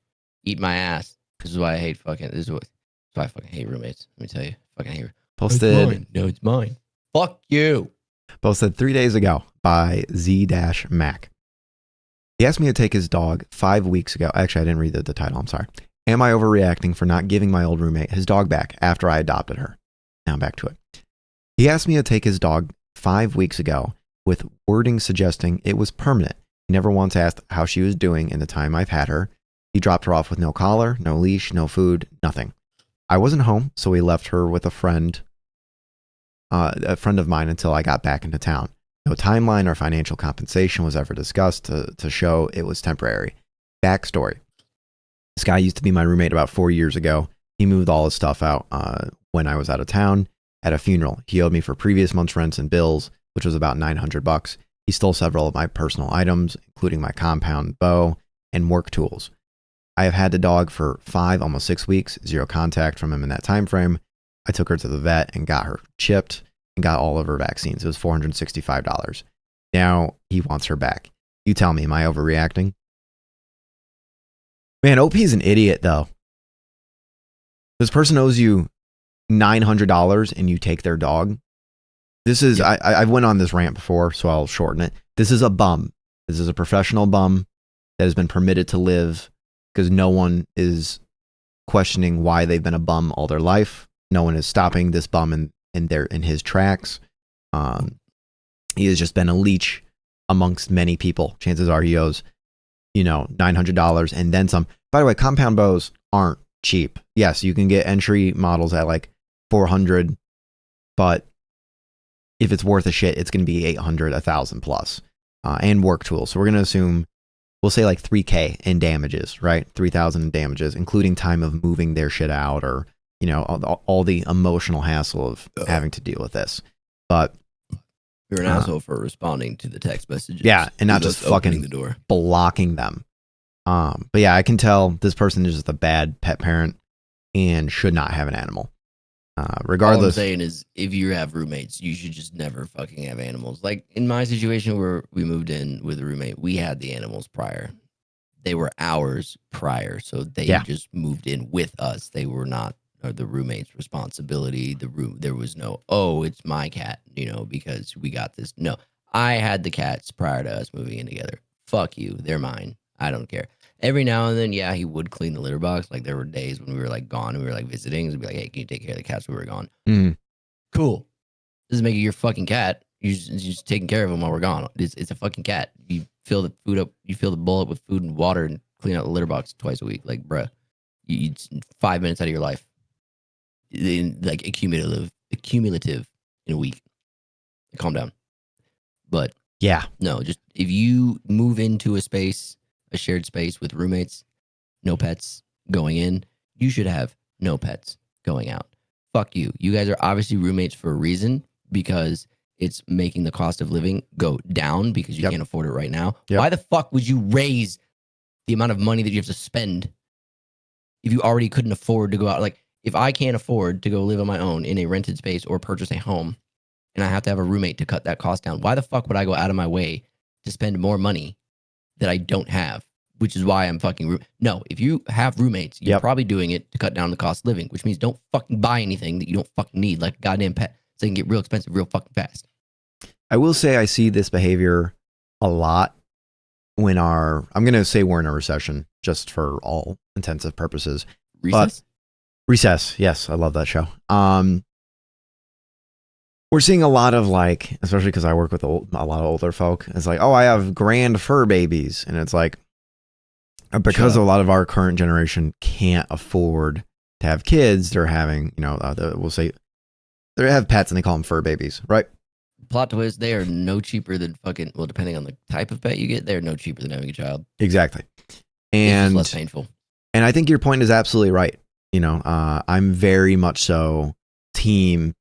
Eat my ass. This is why I hate fucking. This is why I fucking hate roommates. Let me tell you. Fucking hate. Posted. No, it's mine. Fuck you. Posted 3 days ago by Z-Mac. He asked me to take his dog 5 weeks ago. Actually, I didn't read the title. I'm sorry. Am I overreacting for not giving my old roommate his dog back after I adopted her? Now back to it. He asked me to take his dog 5 weeks ago with wording suggesting it was permanent. He never once asked how she was doing in the time I've had her. He dropped her off with no collar, no leash, no food, nothing. I wasn't home, so he left her with a friend of mine until I got back into town. No timeline or financial compensation was ever discussed to show it was temporary. Backstory. This guy used to be my roommate about 4 years ago. He moved all his stuff out when I was out of town at a funeral. He owed me for previous month's rents and bills, which was about $900. He stole several of my personal items, including my compound bow and work tools. I have had the dog for 5, almost 6 weeks, zero contact from him in that time frame. I took her to the vet and got her chipped and got all of her vaccines. It was $465. Now he wants her back. You tell me, am I overreacting? Man, OP is an idiot though. This person owes you $900 and you take their dog. This is, yeah. I've went on this rant before, so I'll shorten it. This is a bum. This is a professional bum that has been permitted to live because no one is questioning why they've been a bum all their life. No one is stopping this bum in his tracks. He has just been a leech amongst many people. Chances are he owes, $900 and then some. By the way, compound bows aren't cheap. Yes, you can get entry models at like $400, but if it's worth a shit, it's going to be $800, $1,000 plus, and work tools. So we're going to assume, we'll say like $3,000 in damages, right? $3,000 in damages, including time of moving their shit out or, all the emotional hassle of having to deal with this. But you're an asshole for responding to the text messages. Yeah, and not just fucking the door, blocking them. But yeah, I can tell this person is just a bad pet parent and should not have an animal. Regardless, all I'm saying is, if you have roommates, you should just never fucking have animals. Like in my situation where we moved in with a roommate, we had the animals prior. They were ours prior, so they just moved in with us. They were not the roommate's responsibility. There was no, oh, it's my cat, because we got this. No, I had the cats prior to us moving in together. Fuck you, they're mine. I don't care. Every now and then, yeah, he would clean the litter box. Like there were days when we were like gone and we were like visiting. He'd be like, "Hey, can you take care of the cats when we were gone?" Cool. Doesn't make it your fucking cat. You're just taking care of him while we're gone. It's a fucking cat. You fill the food up. You fill the bowl up with food and water and clean out the litter box twice a week. Like, bruh, you 5 minutes out of your life, like accumulative in a week. Calm down. But yeah, no, just if you move into a shared space with roommates, no pets going in, you should have no pets going out. Fuck you. You guys are obviously roommates for a reason, because it's making the cost of living go down because you Yep. can't afford it right now. Yep. Why the fuck would you raise the amount of money that you have to spend if you already couldn't afford to go out? Like, if I can't afford to go live on my own in a rented space or purchase a home, and I have to have a roommate to cut that cost down, why the fuck would I go out of my way to spend more money that I don't have? Which is why I'm fucking no. If you have roommates, you're Yep. probably doing it to cut down the cost of living, which means don't fucking buy anything that you don't fucking need, like a goddamn pet, so they can get real expensive real fucking fast. I will say I see this behavior a lot when I'm going to say we're in a recession just for all intensive purposes. Recess? Recess. Yes. I love that show. We're seeing a lot of like, especially because I work with a lot of older folk. It's like, oh, I have grand fur babies. And it's like, because a lot of our current generation can't afford to have kids, they're having, we'll say they have pets and they call them fur babies, right? Plot twist, they are no cheaper than fucking, well, depending on the type of pet you get, they're no cheaper than having a child. Exactly. It's And just less painful. And I think your point is absolutely right. I'm very much so team,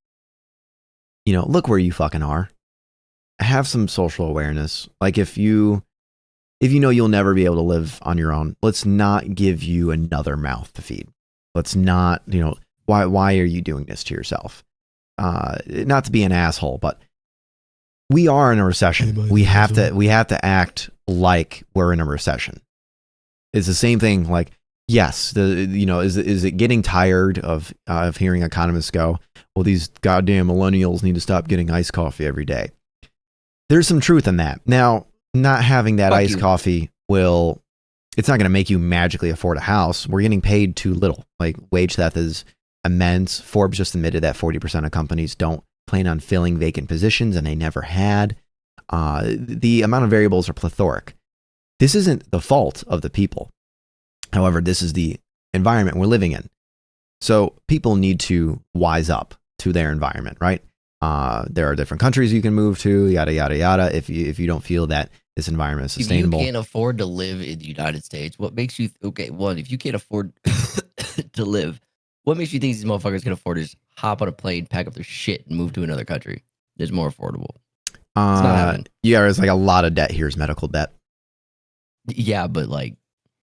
look where you fucking are. Have some social awareness. Like if you know you'll never be able to live on your own, let's not give you another mouth to feed. Let's not, why are you doing this to yourself? Not to be an asshole, but we are in a recession. We have to act like we're in a recession. It's the same thing. Like, yes, is it getting tired of hearing economists go, well, these goddamn millennials need to stop getting iced coffee every day. There's some truth in that. Now, not having that iced coffee it's not going to make you magically afford a house. We're getting paid too little. Like wage theft is immense. Forbes just admitted that 40% of companies don't plan on filling vacant positions, and they never had. The amount of variables are plethoric. This isn't the fault of the people. However, this is the environment we're living in. So people need to wise up to their environment, right? There are different countries you can move to, yada, yada, yada. If you don't feel that this environment is sustainable. If you can't afford to live in the United States, what makes you, if you can't afford to live, what makes you think these motherfuckers can afford to just hop on a plane, pack up their shit, and move to another country? It's more affordable. It's not happening. Yeah, there's like a lot of debt here is medical debt. Yeah, but like,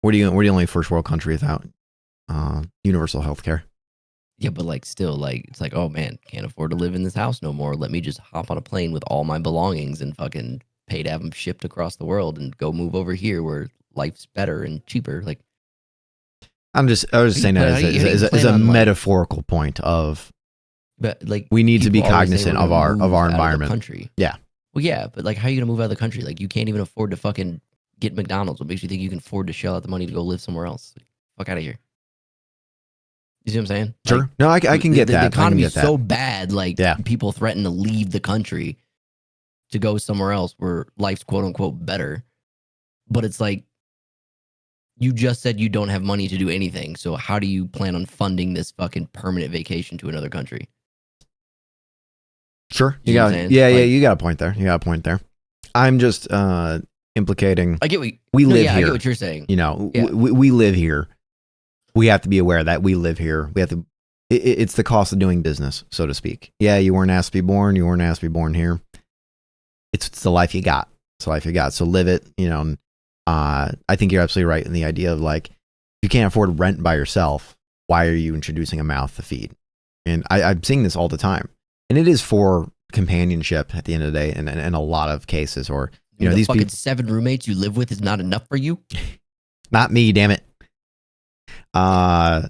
we're the only first world country without universal health care. Yeah, but like still, like it's like, oh man, can't afford to live in this house no more. Let me just hop on a plane with all my belongings and fucking pay to have them shipped across the world and go move over here where life's better and cheaper. Like, I was just saying that as a metaphorical point of, but like we need to be cognizant of our environment. Country. Yeah. Well, yeah, but like, how are you gonna move out of the country? Like, you can't even afford to fucking get McDonald's. What makes you think you can afford to shell out the money to go live somewhere else? Like, fuck out of here. You see what I'm saying? Sure. Like, No, I can get that. The economy is so bad. Like, people threaten to leave the country to go somewhere else where life's quote unquote better. But it's like, you just said you don't have money to do anything. So how do you plan on funding this fucking permanent vacation to another country? Sure. You got you got a point there. I'm just implicating. I get what we live here. I get what you're saying. We live here. We have to be aware that we live here. We have to. It's the cost of doing business, so to speak. Yeah, you weren't asked to be born. You weren't asked to be born here. It's the life you got. It's the life you got. So live it. I think you're absolutely right in the idea of like, you can't afford rent by yourself. Why are you introducing a mouth to feed? And I'm seeing this all the time. And it is for companionship at the end of the day, and in a lot of cases, or these fucking people, 7 roommates you live with is not enough for you. Not me, damn it. My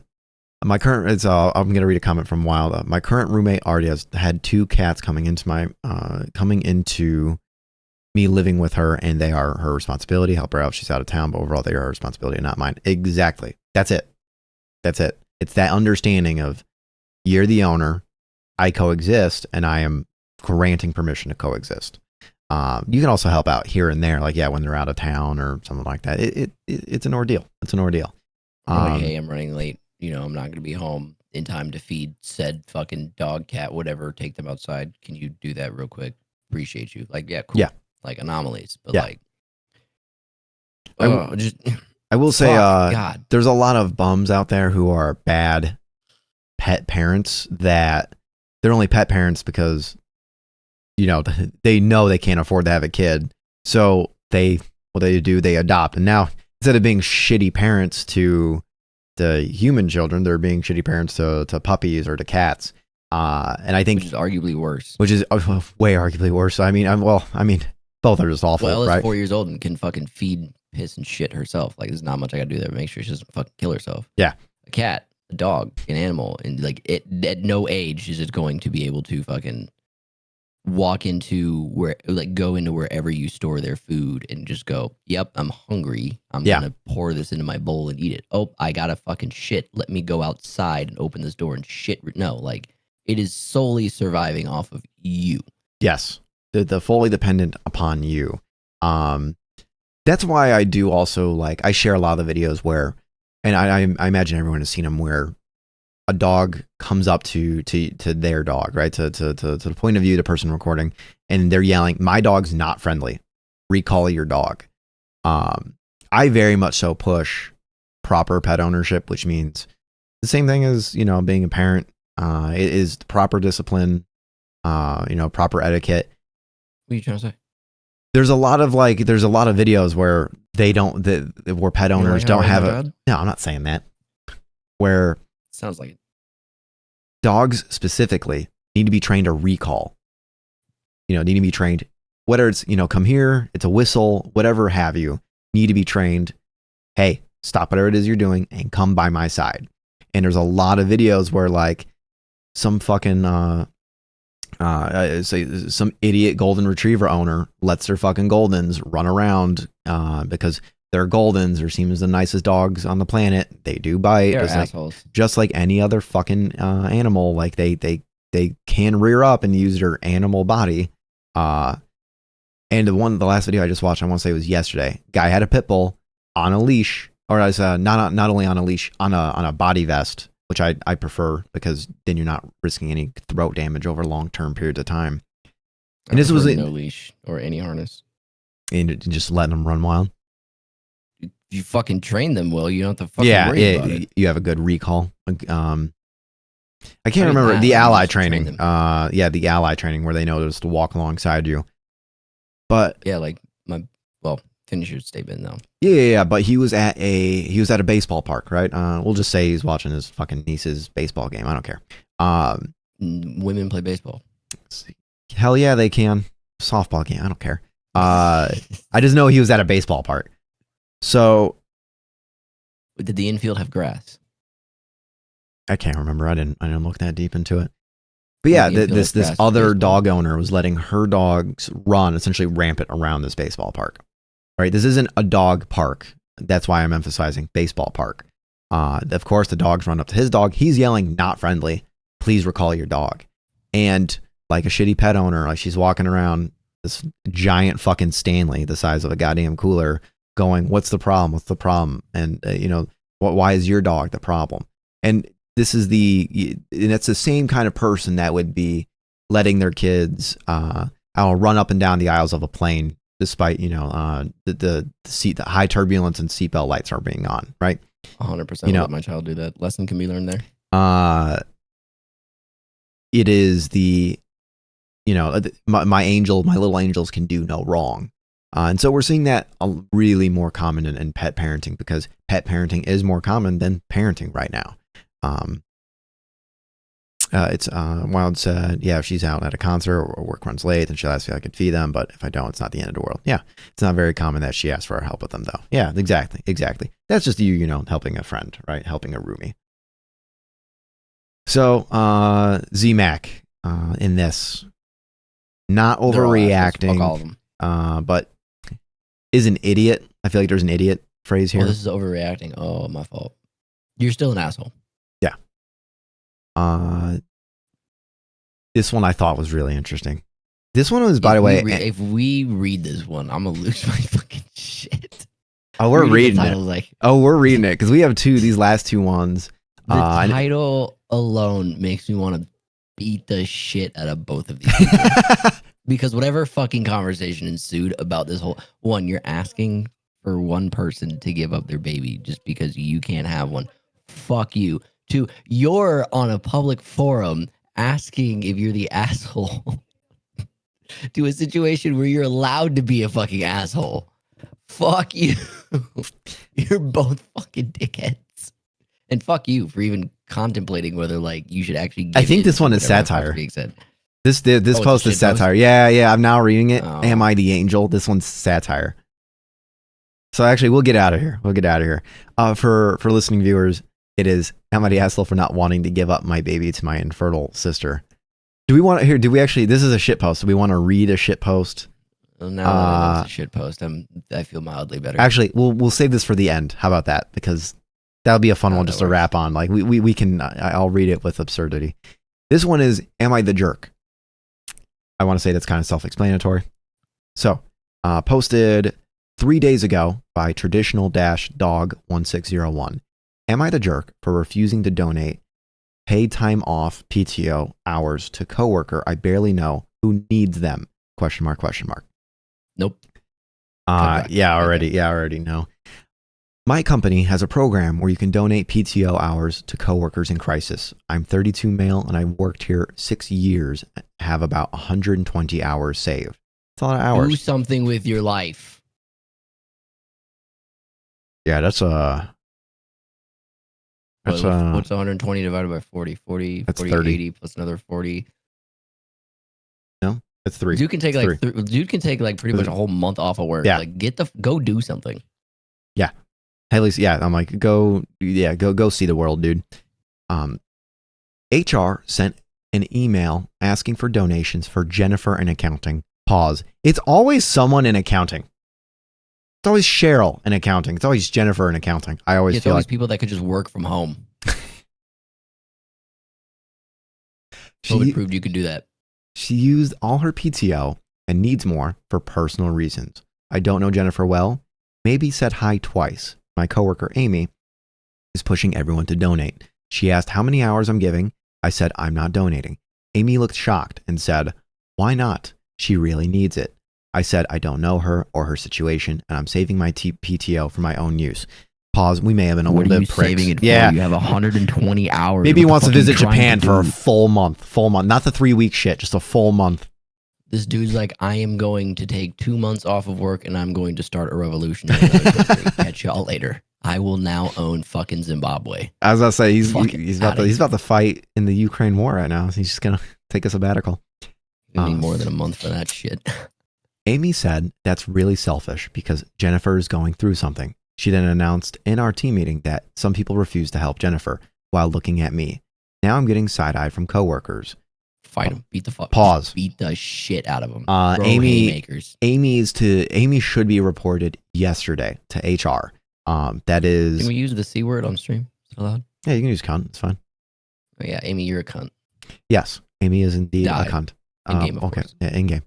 current I'm gonna read a comment from Wild. My current roommate already has had 2 cats coming into me living with her, and they are her responsibility. Help her out. She's out of town, but overall they are her responsibility, not mine. Exactly. That's it. It's that understanding of, you're the owner, I coexist, and I am granting permission to coexist. You can also help out here and there, like when they're out of town or something like that. It's an ordeal. It's an ordeal. Like, hey, I'm running late. I'm not going to be home in time to feed said fucking dog, cat, whatever. Take them outside. Can you do that real quick? Appreciate you. Like, yeah, cool. Yeah. Like anomalies, but Yeah. I will say, God, there's a lot of bums out there who are bad pet parents that they're only pet parents because you know, they know they can't afford to have a kid. So what they do, they adopt. And now instead of being shitty parents to the human children, they're being shitty parents to puppies or to cats. And I think which is arguably worse. Which is way arguably worse. I mean, both are just awful, Well, Ella's right? 4 years old and can fucking feed, piss, and shit herself. Like, there's not much I gotta do there to make sure she doesn't fucking kill herself. Yeah. A cat, a dog, an animal, and like it at no age is it going to be able to fucking walk into go into wherever you store their food and just go, yep, I'm hungry. I'm gonna pour this into my bowl and eat it. Oh, I gotta fucking shit. Let me go outside and open this door and shit. No, like it is solely surviving off of you. Yes. The fully dependent upon you. That's why I do also like, I share a lot of the videos where, and I imagine everyone has seen them, where a dog comes up to their dog, right? To the point of view, the person recording, and they're yelling, "My dog's not friendly. Recall your dog." I very much so push proper pet ownership, which means the same thing as, you know, being a parent. It is proper discipline, you know, proper etiquette. What are you trying to say? There's a lot of videos where where pet owners don't have a. No, I'm not saying that. Where sounds like it. Dogs specifically need to be trained to recall. You know, need to be trained. Whether it's, you know, come here, it's a whistle, whatever have you. Need to be trained. Hey, stop whatever it is you're doing and come by my side. And there's a lot of videos where like some fucking say some idiot golden retriever owner lets their fucking goldens run around because they're goldens or seems the nicest dogs on the planet. They do bite. They're assholes. Just like any other fucking animal. Like they can rear up and use their animal body. And the last video I just watched, I want to say it was yesterday. Guy had a pit bull on a leash, or as not only on a leash, on a body vest, which I prefer because then you're not risking any throat damage over long-term periods of time. And this was no leash or any harness. And just letting them run wild. You fucking train them well. You don't have to fucking worry about it. You have a good recall. I can't remember the ally training. The ally training where they know just to walk alongside you. But yeah, like finish your statement now. Yeah. But he was at a baseball park, right? We'll just say he's watching his fucking niece's baseball game. I don't care. Women play baseball. Hell yeah, they can. Softball game. I don't care. I just know he was at a baseball park. So, did the infield have grass? I can't remember. I didn't look that deep into it. But yeah, this other dog owner was letting her dogs run essentially rampant around this baseball park. Right? This isn't a dog park. That's why I'm emphasizing baseball park. Of course, the dogs run up to his dog. He's yelling, "Not friendly. Please recall your dog." And like a shitty pet owner, like she's walking around this giant fucking Stanley, the size of a goddamn cooler, going, "What's the problem? What's the problem?" And why is your dog the problem? And this is and it's the same kind of person that would be letting their kids run up and down the aisles of a plane despite the high turbulence and seatbelt lights are being on, right? 100%. Let my child do that. Lesson can be learned there. It is my little angels can do no wrong. And so we're seeing that really more common in pet parenting because pet parenting is more common than parenting right now. Wild said, yeah, if she's out at a concert or work runs late, then she'll ask if I could feed them. But if I don't, it's not the end of the world. Yeah. It's not very common that she asks for our help with them though. Yeah, exactly. That's just you helping a friend, right? Helping a roomie. So, Z-Mac, in this, not overreacting, all of them. but is an idiot. I feel like there's an idiot phrase here. Oh, this is overreacting. Oh, my fault. You're still an asshole. Yeah. This one I thought was really interesting. This one was, by the way, if we read this one, I'm gonna lose my fucking shit. Oh, we're reading it. We're reading it because we have these last two ones. The title alone makes me want to beat the shit out of both of these people. Because whatever fucking conversation ensued about this whole one, you're asking for one person to give up their baby just because you can't have one. Fuck you. Two, you're on a public forum asking if you're the asshole to a situation where you're allowed to be a fucking asshole. Fuck you. You're both fucking dickheads. And fuck you for even contemplating whether like you should actually I give think in this to one is whatever the fuck's satire. being said. This Oh, it's a post is shit post? satire. Yeah. I'm now reading it. Oh. Am I the angel? This one's satire. So actually, we'll get out of here. For listening viewers, it is, am I the asshole for not wanting to give up my baby to my infertile sister? Do we want to hear? Do we actually? This is a shit post. Do we want to read a shit post? Well, now that I know it's a shit post, I feel mildly better. Actually, we'll save this for the end. How about that? Because that'll be a fun one just to wrap on. Like we can. I'll read it with absurdity. This one is, am I the jerk? I want to say that's kind of self-explanatory. So, posted 3 days ago by traditional-dog1601. Am I the jerk for refusing to donate paid time off PTO hours to coworker I barely know who needs them? Question mark. Nope. Yeah, already know. My company has a program where you can donate PTO hours to coworkers in crisis. I'm 32 male and I've worked here 6 years, have about 120 hours saved. It's a lot of hours. Do something with your life. Yeah, that's What's 120 divided by 40? 40, That's 40, 30. 80 plus another 40. That's 3. Dude can take like pretty much a whole month off of work. Yeah. Like go do something. At least, yeah, I'm like, go see the world, dude. HR sent an email asking for donations for Jennifer in accounting. Pause. It's always someone in accounting. It's always Cheryl in accounting. It's always Jennifer in accounting. I always It's feel always like people that could just work from home. COVID proved you could do that. she used all her PTO and needs more for personal reasons. I don't know Jennifer well. Maybe said hi twice. My coworker Amy is pushing everyone to donate. She asked how many hours I'm giving. I said I'm not donating. Amy looked shocked and said, "Why not? She really needs it." I said I don't know her or her situation, and I'm saving my PTO for my own use. Pause. We may have been a What little are bit you pricks. saving it for? Yeah. You have 120 hours. Maybe he wants to visit Japan Japan for a full month. Not the 3-week shit, just a full month. This dude's like, I am going to take 2 months off of work and I'm going to start a revolution in another country. Catch y'all later. I will now own fucking Zimbabwe. As I say, he's Fuck about to fight in the Ukraine war right now. He's just gonna take a sabbatical. We need more than a month for that shit. Amy said that's really selfish because Jennifer is going through something. She then announced in our team meeting that some people refused to help Jennifer while looking at me. Now I'm getting side-eyed from coworkers. Fight him. Beat the fuck. Pause. Just beat the shit out of him. Amy should be reported yesterday to HR. That is. Can we use the C word on stream? Is it allowed? Yeah, you can use cunt. It's fine. Oh, yeah, Amy, you're a cunt. Yes, Amy is indeed Die. a cunt. In game, of course. Yeah, in game.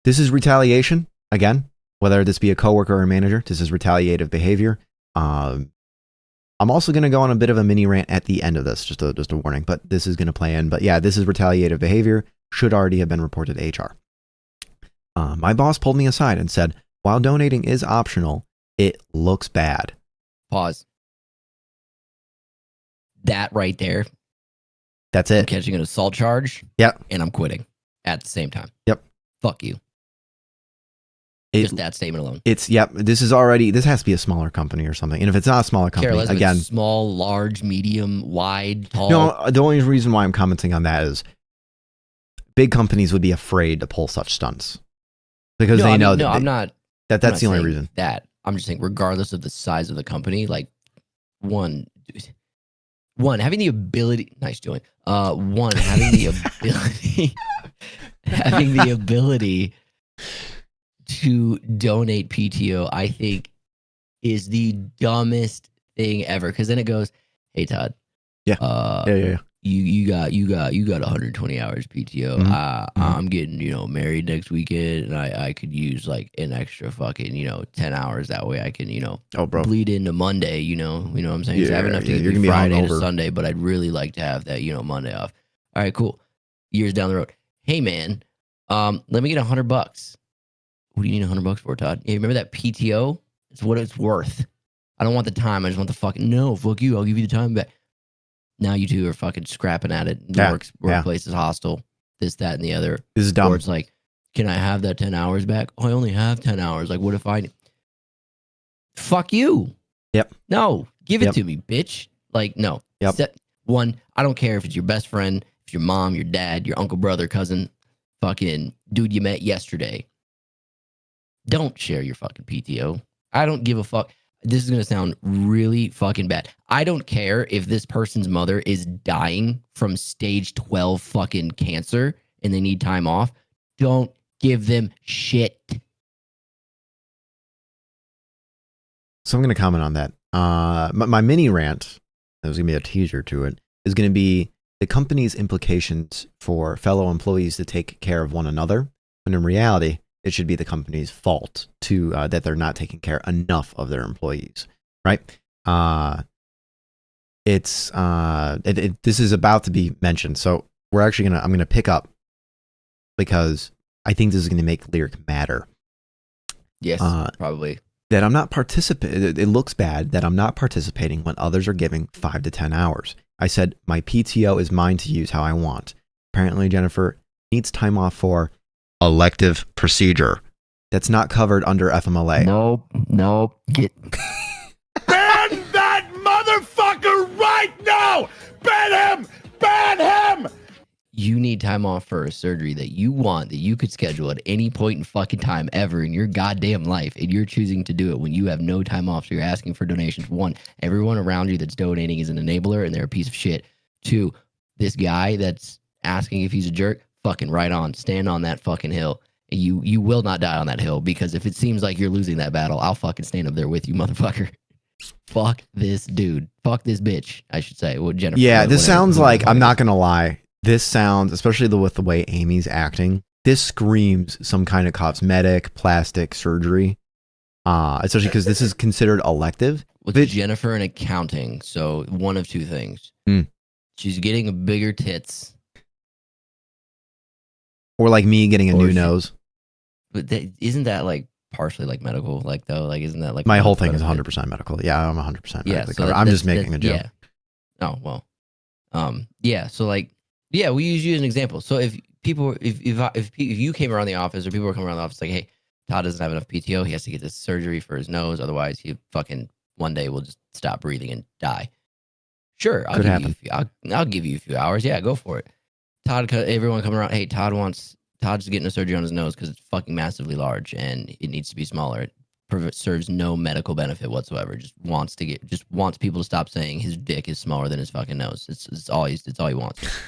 This is retaliation again. Whether this be a coworker or a manager, this is retaliative behavior. I'm also going to go on a bit of a mini rant at the end of this, just a warning. But this is going to play in. But yeah, this is retaliative behavior. Should already have been reported to HR. My boss pulled me aside and said, "While donating is optional, it looks bad." Pause. That right there. That's I'm it. catching an assault charge. Yep. And I'm quitting at the same time. Yep. Fuck you. Just that statement alone. This has to be a smaller company or something. And if it's not a smaller company, Careless, again, small, large, medium, wide, tall. No, the only reason why I'm commenting on that is big companies would be afraid to pull such stunts because they know that. I'm not. That's the only reason. That I'm just saying, regardless of the size of the company, like one having the ability. Nice doing. One having the ability, having the ability to donate PTO, I think, is the dumbest thing ever. Because then it goes, "Hey Todd, Yeah. You got 120 hours PTO. I'm getting married next weekend, and I could use like an extra fucking 10 hours. That way I can bleed into Monday. You know what I'm saying? 'Cause I have enough to get me Friday to Sunday, but I'd really like to have that Monday off. All right, cool. Years down the road, hey man, let me get $100. What do you need $100 for, Todd? Yeah, remember that PTO? It's what it's worth. I don't want the time. I just want the fucking no. Fuck you. I'll give you the time back. Now you two are fucking scrapping at it. The workplace is hostile. this, that, and the other. This is dumb. Or it's like, can I have that 10 hours back? Oh, I only have 10 hours. Like, what if I... Fuck you. Yep. No, give it Yep. to me, bitch. Like, no. Yep. One, I don't care if it's your best friend, if it's your mom, your dad, your uncle, brother, cousin, fucking dude you met yesterday. Don't share your fucking PTO. I don't give a fuck. This is going to sound really fucking bad. I don't care if this person's mother is dying from stage 12 fucking cancer and they need time off. Don't give them shit. So I'm going to comment on that. My mini rant, there's going to be a teaser to it, is going to be the company's implications for fellow employees to take care of one another. When in reality, it should be the company's fault to that they're not taking care enough of their employees, right? This is about to be mentioned, so I'm gonna pick up because I think this is going to make lyric matter. Yes, probably. That I'm not participating. It looks bad that I'm not participating when others are giving 5 to 10 hours. I said my PTO is mine to use how I want. Apparently, Jennifer needs time off for elective procedure. That's not covered under FMLA. Nope. Ban that motherfucker right now! Ban him! Ban him! You need time off for a surgery that you want, that you could schedule at any point in fucking time ever in your goddamn life, and you're choosing to do it when you have no time off, so you're asking for donations. One, everyone around you that's donating is an enabler, and they're a piece of shit. Two, this guy that's asking if he's a jerk, fucking right on. Stand on that fucking hill. You will not die on that hill, because if it seems like you're losing that battle, I'll fucking stand up there with you, motherfucker. Fuck this dude. Fuck this bitch, I should say. Well, Jennifer. Yeah, this whatever. sounds like, I'm not going to lie, this sounds, especially with the way Amy's acting, this screams some kind of cosmetic, plastic surgery, especially because this is considered elective. With Jennifer in accounting, so one of two things. She's getting a bigger tits. Or like me getting a new nose. But isn't that like partially like medical? Like though, like isn't that like my whole thing is 100% medical? Yeah, I'm 100% medically covered. I'm just making a joke. Yeah. Oh well. Yeah. So like, yeah, we use you as an example. So if people, if you came around the office or people were coming around the office like, hey, Todd doesn't have enough PTO, he has to get this surgery for his nose, otherwise he fucking one day will just stop breathing and die. Sure, I'll give you a few hours. Yeah, go for it. Todd, everyone coming around. Hey, Todd's getting a surgery on his nose because it's fucking massively large and it needs to be smaller. It serves no medical benefit whatsoever. Just wants people to stop saying his dick is smaller than his fucking nose. It's all he wants.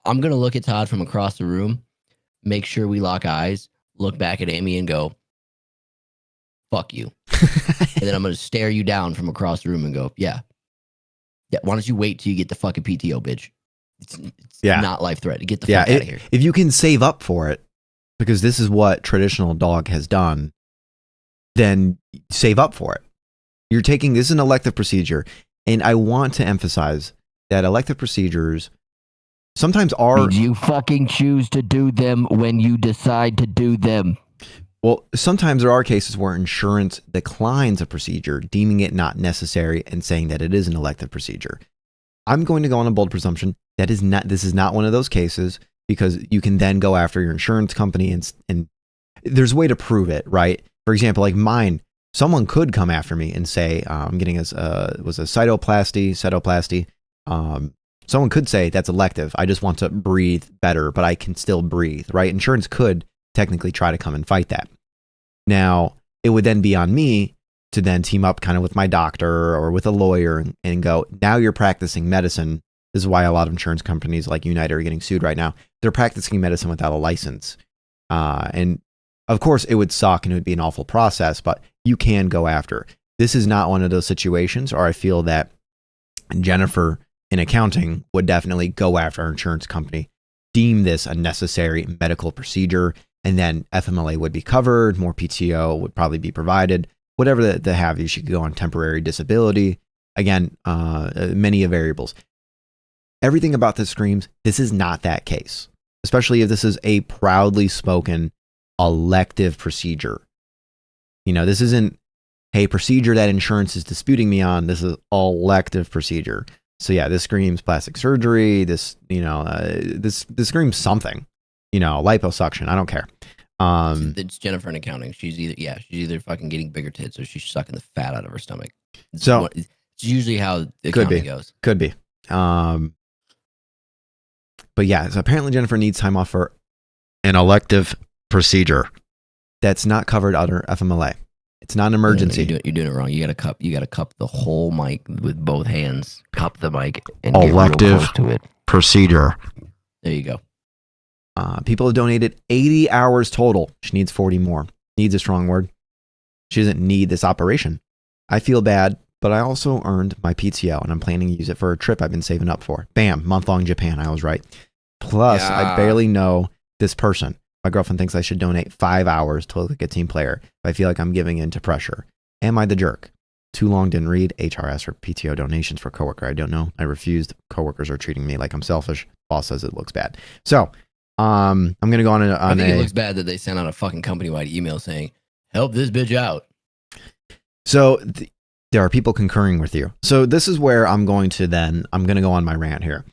I'm gonna look at Todd from across the room, make sure we lock eyes, look back at Amy and go, "Fuck you," and then I'm gonna stare you down from across the room and go, "Yeah. Why don't you wait till you get the fucking PTO, bitch? It's not life threatening. Get the fuck out of here." If you can save up for it, because this is what traditional dog has done, then save up for it. This is an elective procedure. And I want to emphasize that elective procedures sometimes are... You fucking choose to do them when you decide to do them. Well, sometimes there are cases where insurance declines a procedure, deeming it not necessary and saying that it is an elective procedure. I'm going to go on a bold presumption that this is not one of those cases, because you can then go after your insurance company and there's a way to prove it, right? For example, like mine, someone could come after me and say, I'm getting a cytoplasty. Someone could say that's elective. I just want to breathe better, but I can still breathe, right? Insurance could technically try to come and fight that. Now, it would then be on me to then team up kind of with my doctor or with a lawyer and go, now you're practicing medicine. This is why a lot of insurance companies like United are getting sued right now. They're practicing medicine without a license. And of course, it would suck and it would be an awful process, but you can go after. This is not one of those situations, or I feel that Jennifer in accounting would definitely go after our insurance company, deem this a necessary medical procedure, and then FMLA would be covered, more PTO would probably be provided, whatever the have you. She could go on temporary disability. Again, many variables. Everything about this screams, this is not that case, especially if this is a proudly spoken elective procedure. This isn't a procedure that insurance is disputing me on. This is elective procedure. So yeah, this screams plastic surgery. This screams something. liposuction. I don't care. It's Jennifer in accounting. She's either fucking getting bigger tits or she's sucking the fat out of her stomach. It's usually how accounting goes. Could be. But yeah, so apparently Jennifer needs time off for an elective procedure that's not covered under FMLA. It's not an emergency. You're doing it wrong. You gotta cup the whole mic with both hands. Cup the mic and elective get real close to it. Procedure. There you go. People have donated 80 hours total. She needs 40 more. Needs a strong word. She doesn't need this operation. I feel bad, but I also earned my PTO and I'm planning to use it for a trip I've been saving up for. Bam, month-long Japan. I was right. Plus, I barely know this person. My girlfriend thinks I should donate 5 hours to look like a team player. But I feel like I'm giving in to pressure. Am I the jerk? Too long didn't read. HRS for PTO donations for coworker. I don't know. I refused. Coworkers are treating me like I'm selfish. Boss says it looks bad. So, I'm going to go on I think it looks bad that they sent out a fucking company-wide email saying, help this bitch out. So there are people concurring with you. So this is where I'm going to go on my rant here.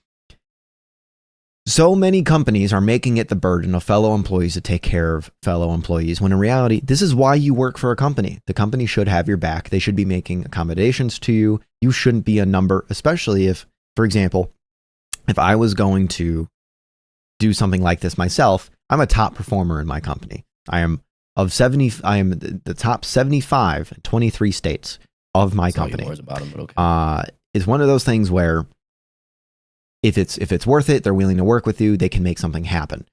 So many companies are making it the burden of fellow employees to take care of fellow employees, when in reality, this is why you work for a company. The company should have your back. They should be making accommodations to you. You shouldn't be a number, especially if, for example, if I was going to do something like this myself, I'm a top performer in my company. I am the top 75 in 23 states of my company. It's one of those things where if it's worth it, they're willing to work with you, they can make something happen.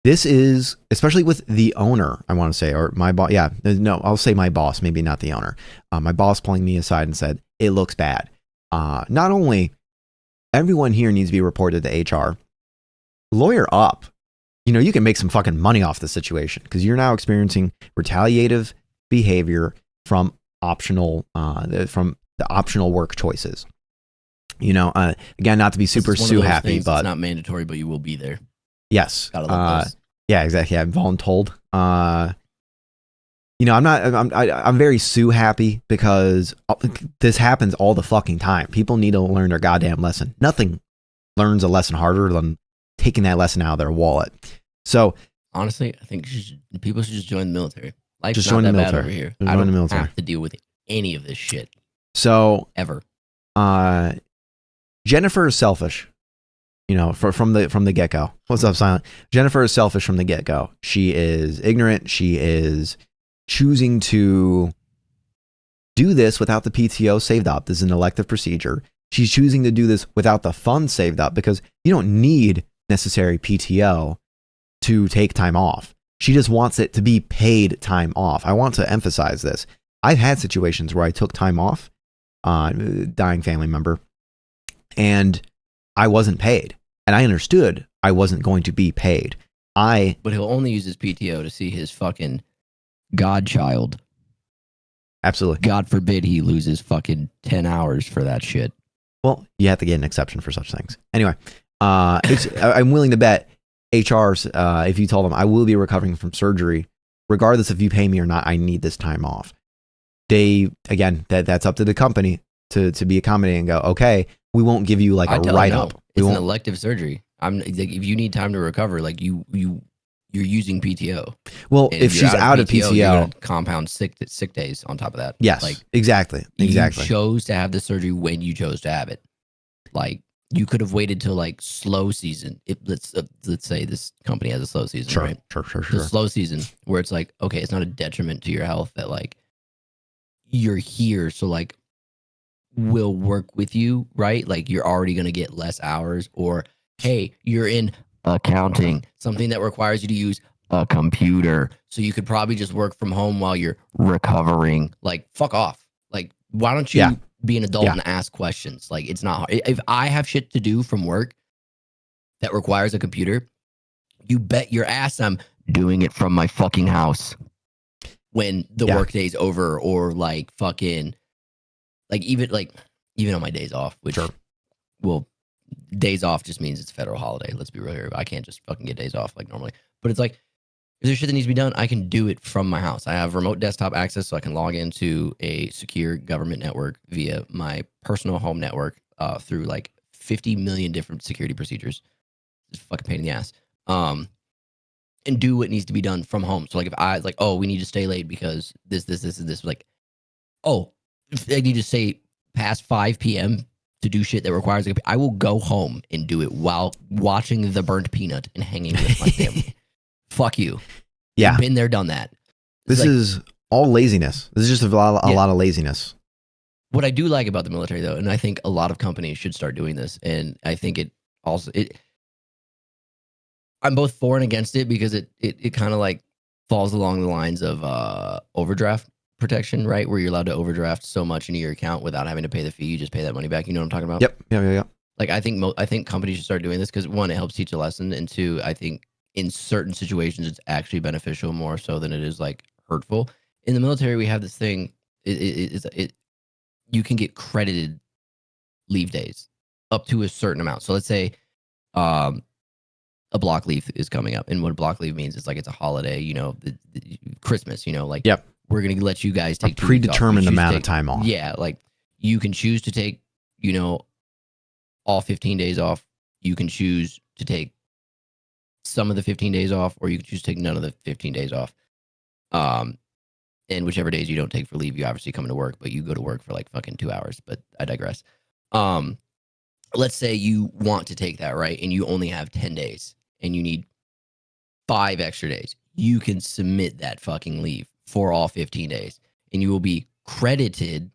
This is, especially with the owner, I want to say, or my boss. Yeah, no, I'll say my boss, maybe not the owner. My boss pulling me aside and said, it looks bad. Not only everyone here needs to be reported to HR, lawyer up. You can make some fucking money off the situation because you're now experiencing retaliative behavior from from the optional work choices. Again, not to be super sue happy, but it's not mandatory, but you will be there. Yes. Yeah, exactly. I'm voluntold. I'm very sue happy because this happens all the fucking time. People need to learn their goddamn lesson. Nothing learns a lesson harder than taking that lesson out of their wallet. So honestly, I think people should just join the military. Life's just not join that the bad military. over here. Just I join don't the military. have to deal with any of this shit. So ever. Jennifer is selfish. From the get-go. What's up, Silent? Jennifer is selfish from the get-go. She is ignorant. She is choosing to do this without the PTO saved up. This is an elective procedure. She's choosing to do this without the funds saved up because you don't need necessary PTO to take time off. She just wants it to be paid time off. I want to emphasize this. I've had situations where I took time off, dying family member, and I wasn't paid. And I understood I wasn't going to be paid. But he'll only use his PTO to see his fucking godchild. Absolutely. God forbid he loses fucking 10 hours for that shit. Well, you have to get an exception for such things. Anyway, I'm willing to bet HRs, if you tell them I will be recovering from surgery, regardless if you pay me or not, I need this time off. That's up to the company to be accommodating and go, okay, we won't give you like a write-up. It's an elective surgery. If you need time to recover, like you're using PTO. Well, if she's out of PTO, you're gonna compound sick days on top of that. Yes, exactly. You chose to have the surgery when you chose to have it. Like you could have waited till like slow season. Let's say this company has a slow season, right? Sure. The slow season where it's like, okay, it's not a detriment to your health that like you're here, so like we'll work with you, right? Like you're already gonna get less hours, or hey, you're in accounting, something that requires you to use a computer, so you could probably just work from home while you're recovering. Like fuck off. Like why don't you be an adult and ask questions? Like it's not hard. If I have shit to do from work that requires a computer, you bet your ass I'm doing it from my fucking house when the workday's over, or like fucking like even on my days off, which well, days off just means it's a federal holiday. Let's be real here. I can't just fucking get days off like normally. But it's like, if there's shit that needs to be done, I can do it from my house. I have remote desktop access, so I can log into a secure government network via my personal home network through like 50 million different security procedures. It's a fucking pain in the ass. and do what needs to be done from home. So like if I like, oh, we need to stay late because this, and this, like, oh, if I need to stay past 5 p.m. to do shit that requires, like, I will go home and do it while watching The Burnt Peanut and hanging with my family. Fuck you. Yeah. Been there, done that. This is all laziness. This is just a lot of laziness. What I do like about the military, though, and I think a lot of companies should start doing this, and I think it also I'm both for and against it because it kind of like falls along the lines of overdraft protection, right? Where you're allowed to overdraft so much into your account without having to pay the fee. You just pay that money back. You know what I'm talking about? Yep. Yeah. Like I think companies should start doing this because one, it helps teach a lesson, and two, I think in certain situations it's actually beneficial more so than it is like hurtful. In the military, we have this thing. You can get credited leave days up to a certain amount. So let's say a block leave is coming up, and what a block leave means is like it's a holiday, you know, the Christmas, you know, like Yep. We're gonna let you guys take a predetermined amount of time off. Yeah, like you can choose to take, you know, all 15 days off. You can choose to take some of the 15 days off, or you can choose to take none of the 15 days off. And whichever days you don't take for leave, you obviously come to work, but you go to work for like fucking 2 hours. But I digress. Let's say you want to take that, right? And you only have 10 days and you need 5 extra days. You can submit that fucking leave for all 15 days and you will be credited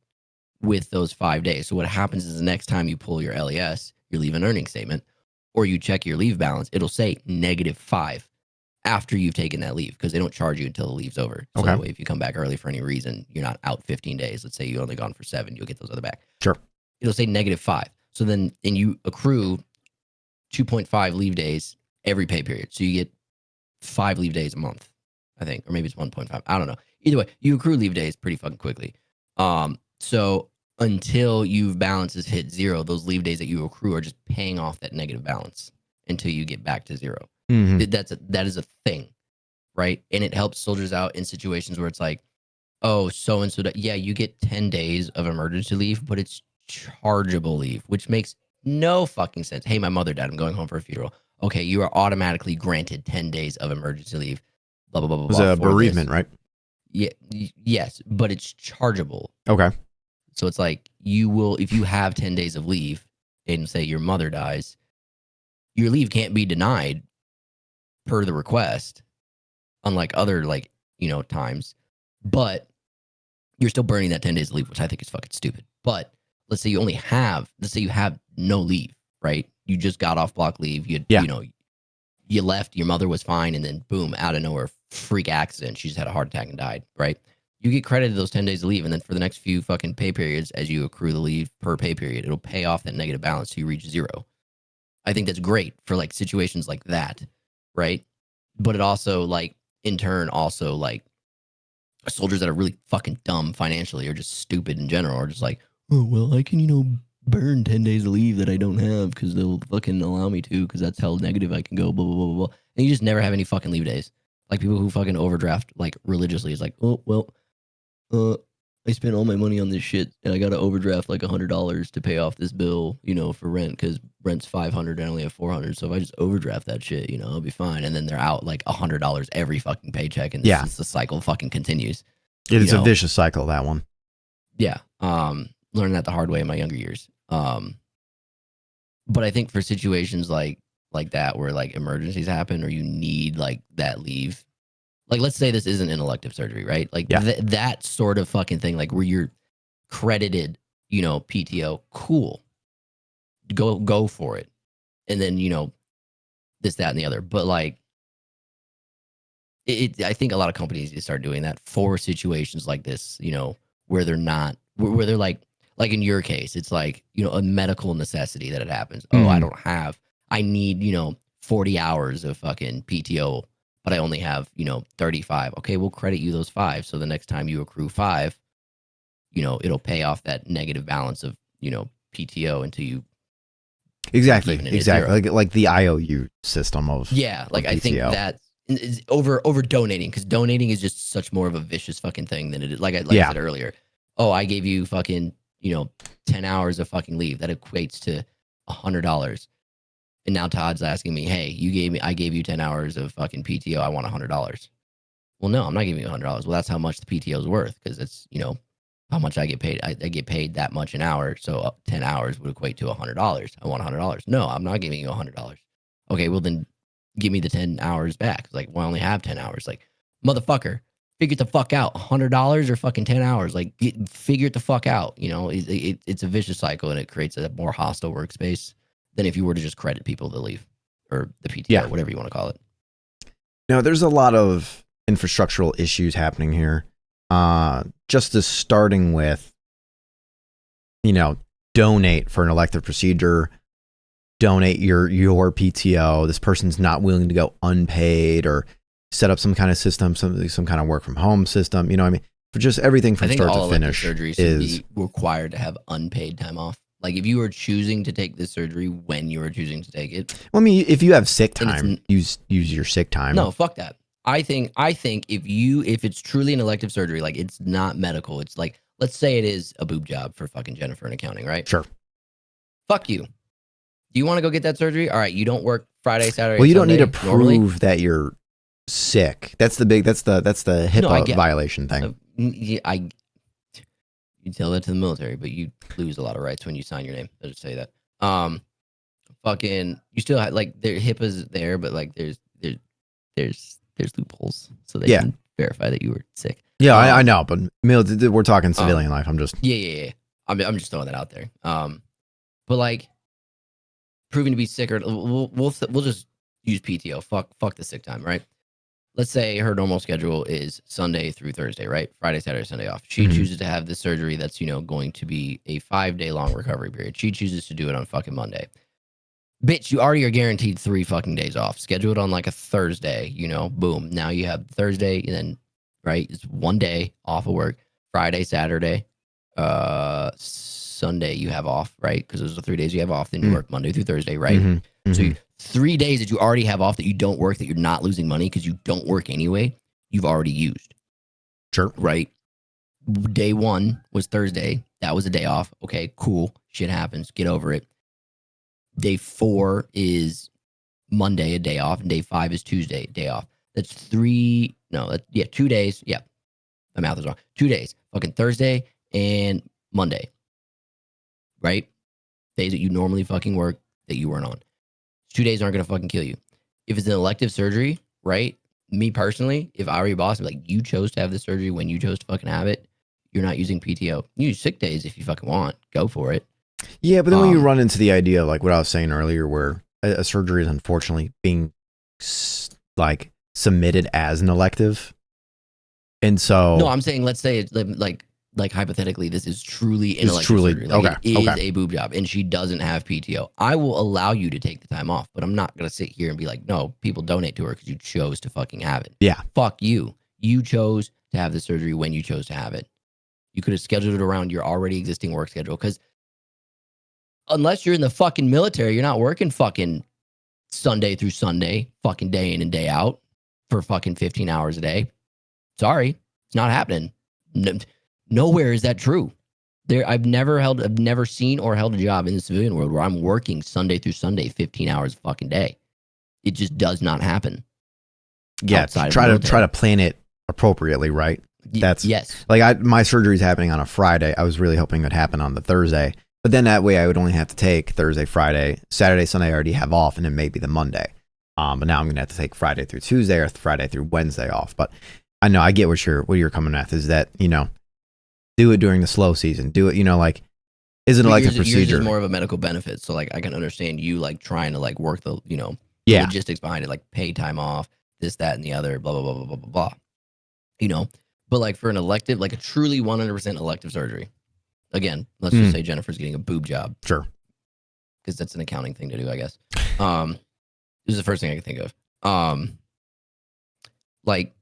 with those 5 days. So what happens is the next time you pull your LES, your leave and earning statement, or you check your leave balance, it'll say -5 after you've taken that leave because they don't charge you until the leave's over. So that way, if you come back early for any reason, you're not out 15 days. Let's say you only gone for 7, you'll get those other back. Sure. It'll say -5. So then, and you accrue 2.5 leave days every pay period. So you get 5 leave days a month, I think, or maybe it's 1.5. I don't know. Either way, you accrue leave days pretty fucking quickly. So until you've balances hit 0, those leave days that you accrue are just paying off that negative balance until you get back to 0. Mm-hmm. That is a thing, right? And it helps soldiers out in situations where it's like, oh, so and so, yeah, you get 10 days of emergency leave, but it's chargeable leave, which makes no fucking sense. Hey, my mother died. I'm going home for a funeral. Okay, you are automatically granted 10 days of emergency leave. Blah blah blah blah. It was a bereavement, right? Yeah, yes, but it's chargeable. Okay. So it's like you will, if you have 10 days of leave, and say your mother dies, your leave can't be denied per the request, unlike other times, but you're still burning that 10 days of leave, which I think is fucking stupid. But let's say you have no leave, right? You just got off block leave. You left, your mother was fine, and then boom, out of nowhere, freak accident. She just had a heart attack and died, right? You get credited those 10 days of leave, and then for the next few fucking pay periods, as you accrue the leave per pay period, it'll pay off that negative balance so you reach 0. I think that's great for like situations like that, right? But it also in turn soldiers that are really fucking dumb financially or just stupid in general are just like, oh, well, I can, burn 10 days of leave that I don't have because they'll fucking allow me to because that's how negative I can go, blah, blah, blah, blah. And you just never have any fucking leave days. Like people who fucking overdraft religiously is like, oh, well, I spent all my money on this shit and I got to overdraft $100 to pay off this bill, for rent because rent's $500 and I only have $400. So if I just overdraft that shit, I'll be fine. And then they're out $100 every fucking paycheck, and the cycle fucking continues. It's a vicious cycle, that one. Yeah. Learned that the hard way in my younger years. But I think for situations like that where emergencies happen or you need that leave, let's say this isn't an elective surgery, right? That sort of fucking thing, where you're credited, PTO, cool, go for it. And then, this, that, and the other. But I think a lot of companies need to start doing that for situations like this, where they're not, where they're like in your case, it's a medical necessity that it happens. Mm. Oh, I need, 40 hours of fucking PTO, but I only have, 35. Okay, we'll credit you those 5. So the next time you accrue 5, it'll pay off that negative balance of, PTO until you. Exactly. Like the IOU system of. Yeah. Of I think that is over donating, because donating is just such more of a vicious fucking thing than it is. Like I said earlier. Oh, I gave you fucking, 10 hours of fucking leave. That equates to $100. And now Todd's asking me, hey, I gave you 10 hours of fucking PTO. I want $100. Well, no, I'm not giving you $100. Well, that's how much the PTO is worth because it's, how much I get paid. I get paid that much an hour. So 10 hours would equate to $100. I want $100. No, I'm not giving you $100. Okay, well then give me the 10 hours back. Like, well, I only have 10 hours. Like, motherfucker, figure it the fuck out. $100 or fucking 10 hours. Like, figure it the fuck out. It's a vicious cycle and it creates a more hostile workspace than if you were to just credit people that leave or the PTO, whatever you want to call it. There's a lot of infrastructural issues happening here. Just as starting with, donate for an elective procedure, donate your PTO. This person's not willing to go unpaid or set up some kind of system, some kind of work from home system. You know what I mean? For just everything from start to finish surgeries should be required to have unpaid time off. Like if you were choosing to take this surgery when you were choosing to take it. Well, I mean, if you have sick time, use your sick time. No, fuck that. I think if it's truly an elective surgery, like it's not medical, it's like, let's say it is a boob job for fucking Jennifer in accounting, right? Sure. Fuck you. Do you want to go get that surgery? All right, you don't work Friday, Saturday. Well, you Sunday, don't need to prove that you're sick. That's the HIPAA violation thing. You tell that to the military, but you lose a lot of rights when you sign your name. I'll just say that. Fucking, you still have like their HIPAA's there, but like there's loopholes, so they can verify that you were sick. Yeah, I know, but we're talking civilian life. I'm just yeah. I'm just throwing that out there. But like proving to be sick, or we'll just use PTO. Fuck the sick time, right? Let's say her normal schedule is Sunday through Thursday, right? Friday, Saturday, Sunday off. She chooses to have this surgery that's going to be a 5-day long recovery period. She chooses to do it on fucking Monday. Bitch, you already are guaranteed 3 fucking days off. Schedule it on like a Thursday, boom. Now you have Thursday and then, right, it's 1 day off of work. Friday, Saturday, Sunday you have off, right? Because those are the 3 days you have off. Then you work Monday through Thursday, right? So 3 days that you already have off that you don't work, that you're not losing money because you don't work anyway, you've already used. Sure. Right? Day 1 was Thursday. That was a day off. Okay, cool. Shit happens. Get over it. Day 4 is Monday, a day off, and day 5 is Tuesday, day off. That's 2 days. Yeah, my math is wrong. 2 days. Fucking Thursday and Monday. Right? Days that you normally fucking work that you weren't on. 2 days aren't going to fucking kill you. If it's an elective surgery, right? Me personally, if I were your boss, I'd be like, you chose to have this surgery when you chose to fucking have it. You're not using PTO. You use sick days if you fucking want. Go for it. Yeah, but then when you run into the idea, like what I was saying earlier, where a surgery is unfortunately being like submitted as an elective, and so no, I'm saying let's say it's like hypothetically, this is truly an elective surgery. Like it is a boob job, and she doesn't have PTO. I will allow you to take the time off, but I'm not gonna sit here and be like, no, people donate to her because you chose to fucking have it. Yeah, fuck you. You chose to have the surgery when you chose to have it. You could have scheduled it around your already existing work schedule because. Unless you're in the fucking military, you're not working fucking Sunday through Sunday, fucking day in and day out for fucking 15 hours a day. Sorry, it's not happening. Nowhere is that true. I've never seen or held a job in the civilian world where I'm working Sunday through Sunday, 15 hours a fucking day. It just does not happen. Yeah, try to plan it appropriately, right? Yes. Like my surgery is happening on a Friday. I was really hoping it would happen on the Thursday. But then that way I would only have to take Thursday, Friday, Saturday, Sunday I already have off, and then maybe the Monday. But now I'm going to have to take Friday through Tuesday or Friday through Wednesday off. But I know I get what you're coming at is that, do it during the slow season. Do it, like, is an elective procedure. Yours is more of a medical benefit. So like I can understand you like trying to like work the, logistics behind it, like pay time off, this, that, and the other, blah, blah, blah, blah, blah, blah. But like for an elective, like a truly 100% elective surgery. Again, let's just say Jennifer's getting a boob job. Sure. Because that's an accounting thing to do, I guess. This is the first thing I can think of. Like,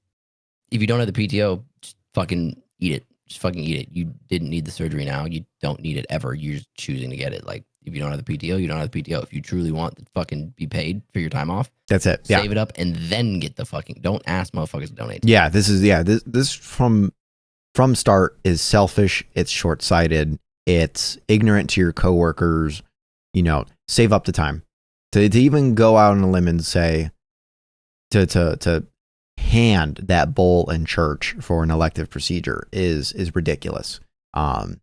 if you don't have the PTO, just fucking eat it. Just fucking eat it. You didn't need the surgery now. You don't need it ever. You're just choosing to get it. Like, if you don't have the PTO, you don't have the PTO. If you truly want to fucking be paid for your time off, that's it. Save it up and then get the fucking. Don't ask motherfuckers to donate. Yeah, this from start is selfish. It's short-sighted. It's ignorant to your coworkers. Save up the time. To even go out on a limb and say to hand that bowl in church for an elective procedure is ridiculous. And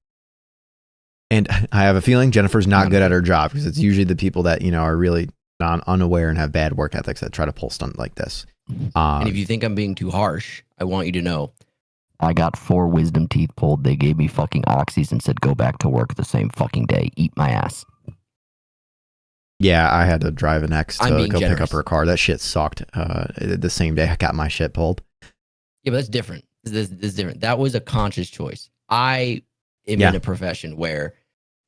I have a feeling Jennifer's not good at her job, because it's usually the people that, you know, are really unaware and have bad work ethics that try to pull stunt like this. And if you think I'm being too harsh, I want you to know I got 4 wisdom teeth pulled. They gave me fucking oxys and said go back to work the same fucking day. Eat my ass. Yeah, I had to drive an ex to go generous. pick up her car. That shit sucked. The same day I got my shit pulled. Yeah, but that's different. This is different. That was a conscious choice. I am in a profession where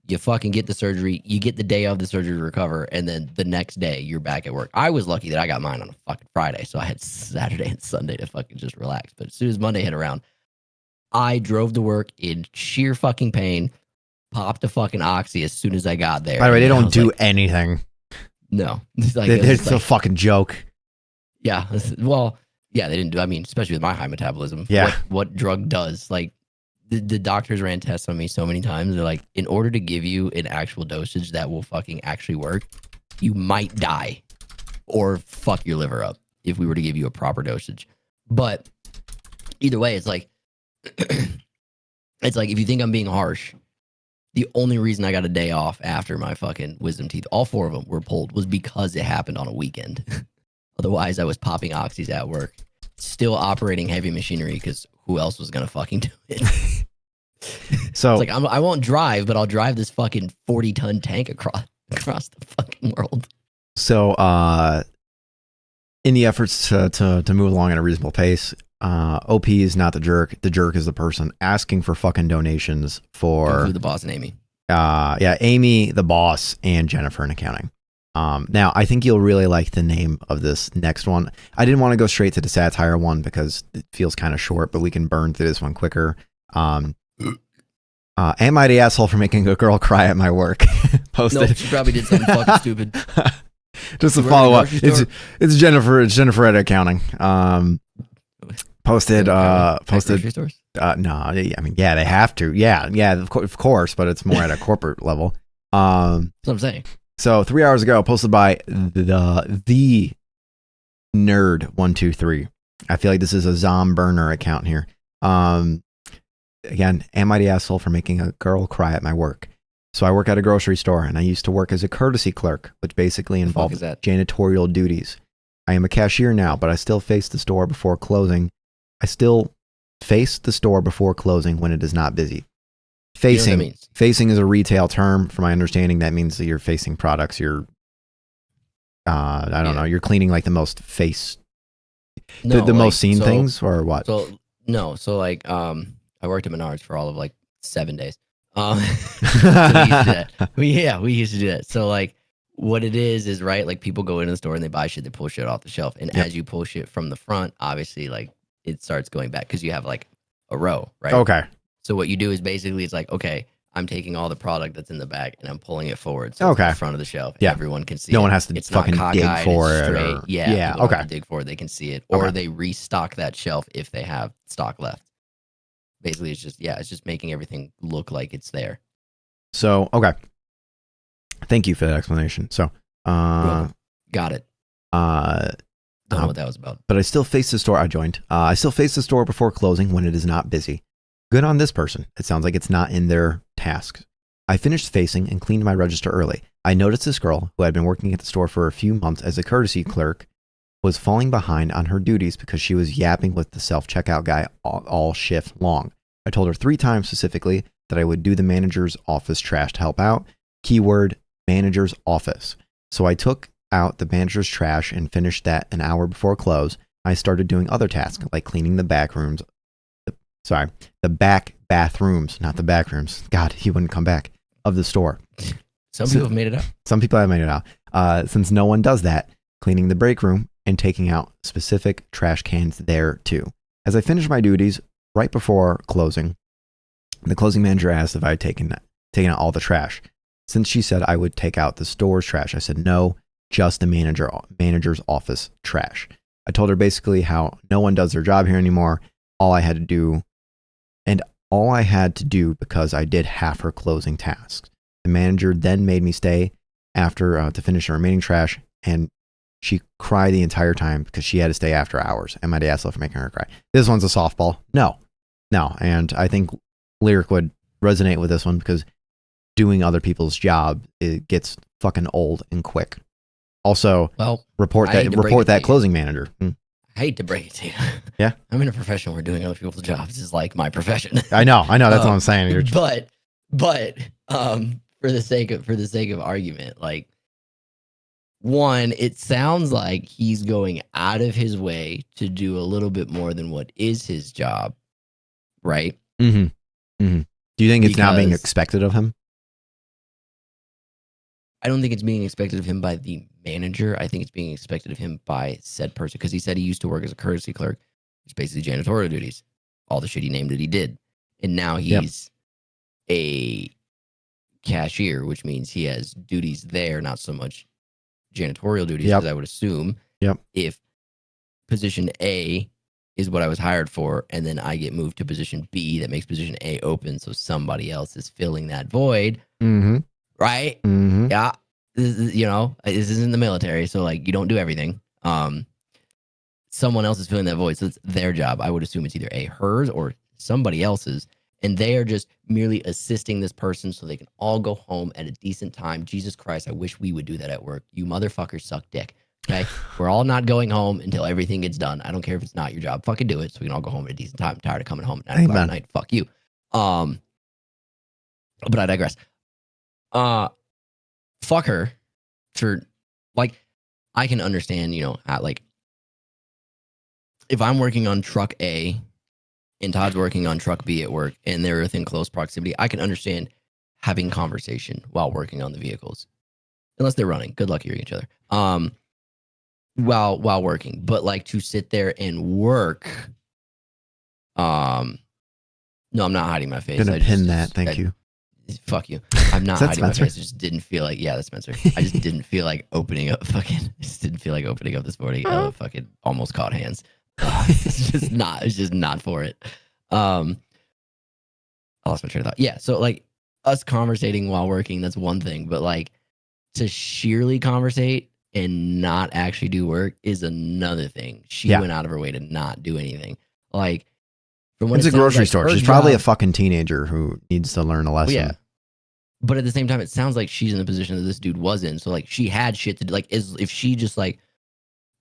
you fucking get the surgery, you get the day of the surgery to recover, and then the next day you're back at work. I was lucky that I got mine on a fucking Friday, so I had Saturday and Sunday to fucking just relax. But as soon as Monday hit around, I drove to work in sheer fucking pain, popped a fucking oxy as soon as I got there. By the way, they don't do like, anything. No. It's like, It's a fucking joke. Yeah. Well, yeah, they didn't do, I mean, especially with my high metabolism. Yeah. What drug does, like, the doctors ran tests on me so many times. They're like, in order to give you an actual dosage that will fucking actually work, you might die or fuck your liver up if we were to give you a proper dosage. But either way, it's like, it's like, if you think I'm being harsh, the only reason I got a day off after my fucking wisdom teeth, all 4 of them were pulled, was because it happened on a weekend. Otherwise, I was popping oxys at work, still operating heavy machinery, because who else was going to fucking do it? So it's like, I won't drive, but I'll drive this fucking 40-ton tank across the fucking world. So, in the efforts to move along at a reasonable pace, OP is not the jerk. The jerk is the person asking for fucking donations for the boss and Amy. Amy, the boss, and Jennifer in accounting. Now, I think you'll really like the name of this next one. I didn't want to go straight to the satire one because it feels kind of short, but we can burn through this one quicker. Am I the asshole for making a girl cry at my work? Posted. No, she probably did something fucking stupid. Just to follow up, it's Jennifer. It's Jennifer at accounting. Posted. Grocery stores? No, I mean, yeah, they have to. Yeah, of course, but it's more at a corporate level. That's what I'm saying. So 3 hours ago, posted by the nerd123. I feel like this is a Zom burner account here. Again, am I the asshole for making a girl cry at my work? So I work at a grocery store, and I used to work as a courtesy clerk, which basically involves janitorial duties. I am a cashier now, but I still face the store before closing. I still face the store before closing when it is not busy. Facing, you know facing is a retail term. From my understanding, that means that you're facing products. You're, I don't know. You're cleaning like the most the most seen things, or what? So like, I worked at Menards for all of like 7 days. So we used to do that. So like, what it is right, like, people go into the store and they buy shit, they pull shit off the shelf, and as you pull shit from the front, obviously, like, it starts going back because you have like a row, right? Okay. So what you do is basically, it's like, okay, I'm taking all the product that's in the bag and I'm pulling it forward, so it's in front of the shelf. Yeah, everyone can see. No it. one has to fucking dig for it. Straight. Yeah. Okay. Have to dig for it. They can see it, or they restock that shelf if they have stock left. Basically, it's just making everything look like it's there. So okay. Thank you for that explanation. So, got it. Don't know what that was about. But I still face the store. I joined. I still face the store before closing when it is not busy. Good on this person. It sounds like it's not in their tasks. I finished facing and cleaned my register early. I noticed this girl, who had been working at the store for a few months as a courtesy clerk, was falling behind on her duties because she was yapping with the self-checkout guy all shift long. I told her 3 times specifically that I would do the manager's office trash to help out. Keyword, manager's office. So I took out the manager's trash and finished that an hour before close. I started doing other tasks like cleaning the back rooms. The back bathrooms, not the back rooms. God, he wouldn't come back of the store. Some people have made it out. Some people have made it out. Since no one does that, cleaning the break room and taking out specific trash cans there too. As I finished my duties right before closing, the closing manager asked if I had taken out all the trash. Since she said I would take out the store's trash, I said no, just the manager's office trash. I told her basically how no one does their job here anymore. All I had to do because I did half her closing tasks. The manager then made me stay after to finish the remaining trash, and she cried the entire time because she had to stay after hours. Am I the asshole for making her cry? This one's a softball. No. And I think Lyric would resonate with this one because doing other people's job, it gets fucking old and quick. Also, well, report that closing manager. I hate to break it to you. Yeah, I'm in a profession where doing other people's jobs is like my profession. I know. That's what I'm saying. But for the sake of argument, like, one, it sounds like he's going out of his way to do a little bit more than what is his job, right? Mm-hmm. Mm-hmm. Do you think it's now being expected of him? I don't think it's being expected of him by the manager. I think it's being expected of him by said person, because he said he used to work as a courtesy clerk, which is basically janitorial duties, all the shit he named that he did. And now he's a cashier, which means he has duties there, not so much janitorial duties, because I would assume if position A is what I was hired for, and then I get moved to position B, that makes position A open, so somebody else is filling that void. Mm-hmm. Right? Mm-hmm. Yeah. This isn't the military, so like you don't do everything. Someone else is filling that void, so it's their job. I would assume it's either hers or somebody else's, and they are just merely assisting this person so they can all go home at a decent time. Jesus Christ, I wish we would do that at work. You motherfuckers suck dick. Okay, we're all not going home until everything gets done. I don't care if it's not your job. Fucking do it so we can all go home at a decent time. I'm tired of coming home at 9 o'clock at night. Fuck you. But I digress. Fuck her for, like, I can understand, like, if I'm working on truck A and Todd's working on truck B at work and they're within close proximity, I can understand having conversation while working on the vehicles, unless they're running. Good luck hearing each other. While working, but like to sit there and work. No, I'm not hiding my face. Gonna pin that. Thank you. Fuck you. I'm not hiding my face. I just didn't feel like, that's Spencer. I just didn't feel like opening up this morning. Fucking almost caught hands. It's just not for it. I lost my train of thought. Yeah. So like us conversating while working, that's one thing, but like to sheerly conversate and not actually do work is another thing. She went out of her way to not do anything. Like, from when it's a grocery store. She's probably a fucking teenager who needs to learn a lesson. Yeah. But at the same time, it sounds like she's in the position that this dude was in. So like she had shit to do. Like, if she just like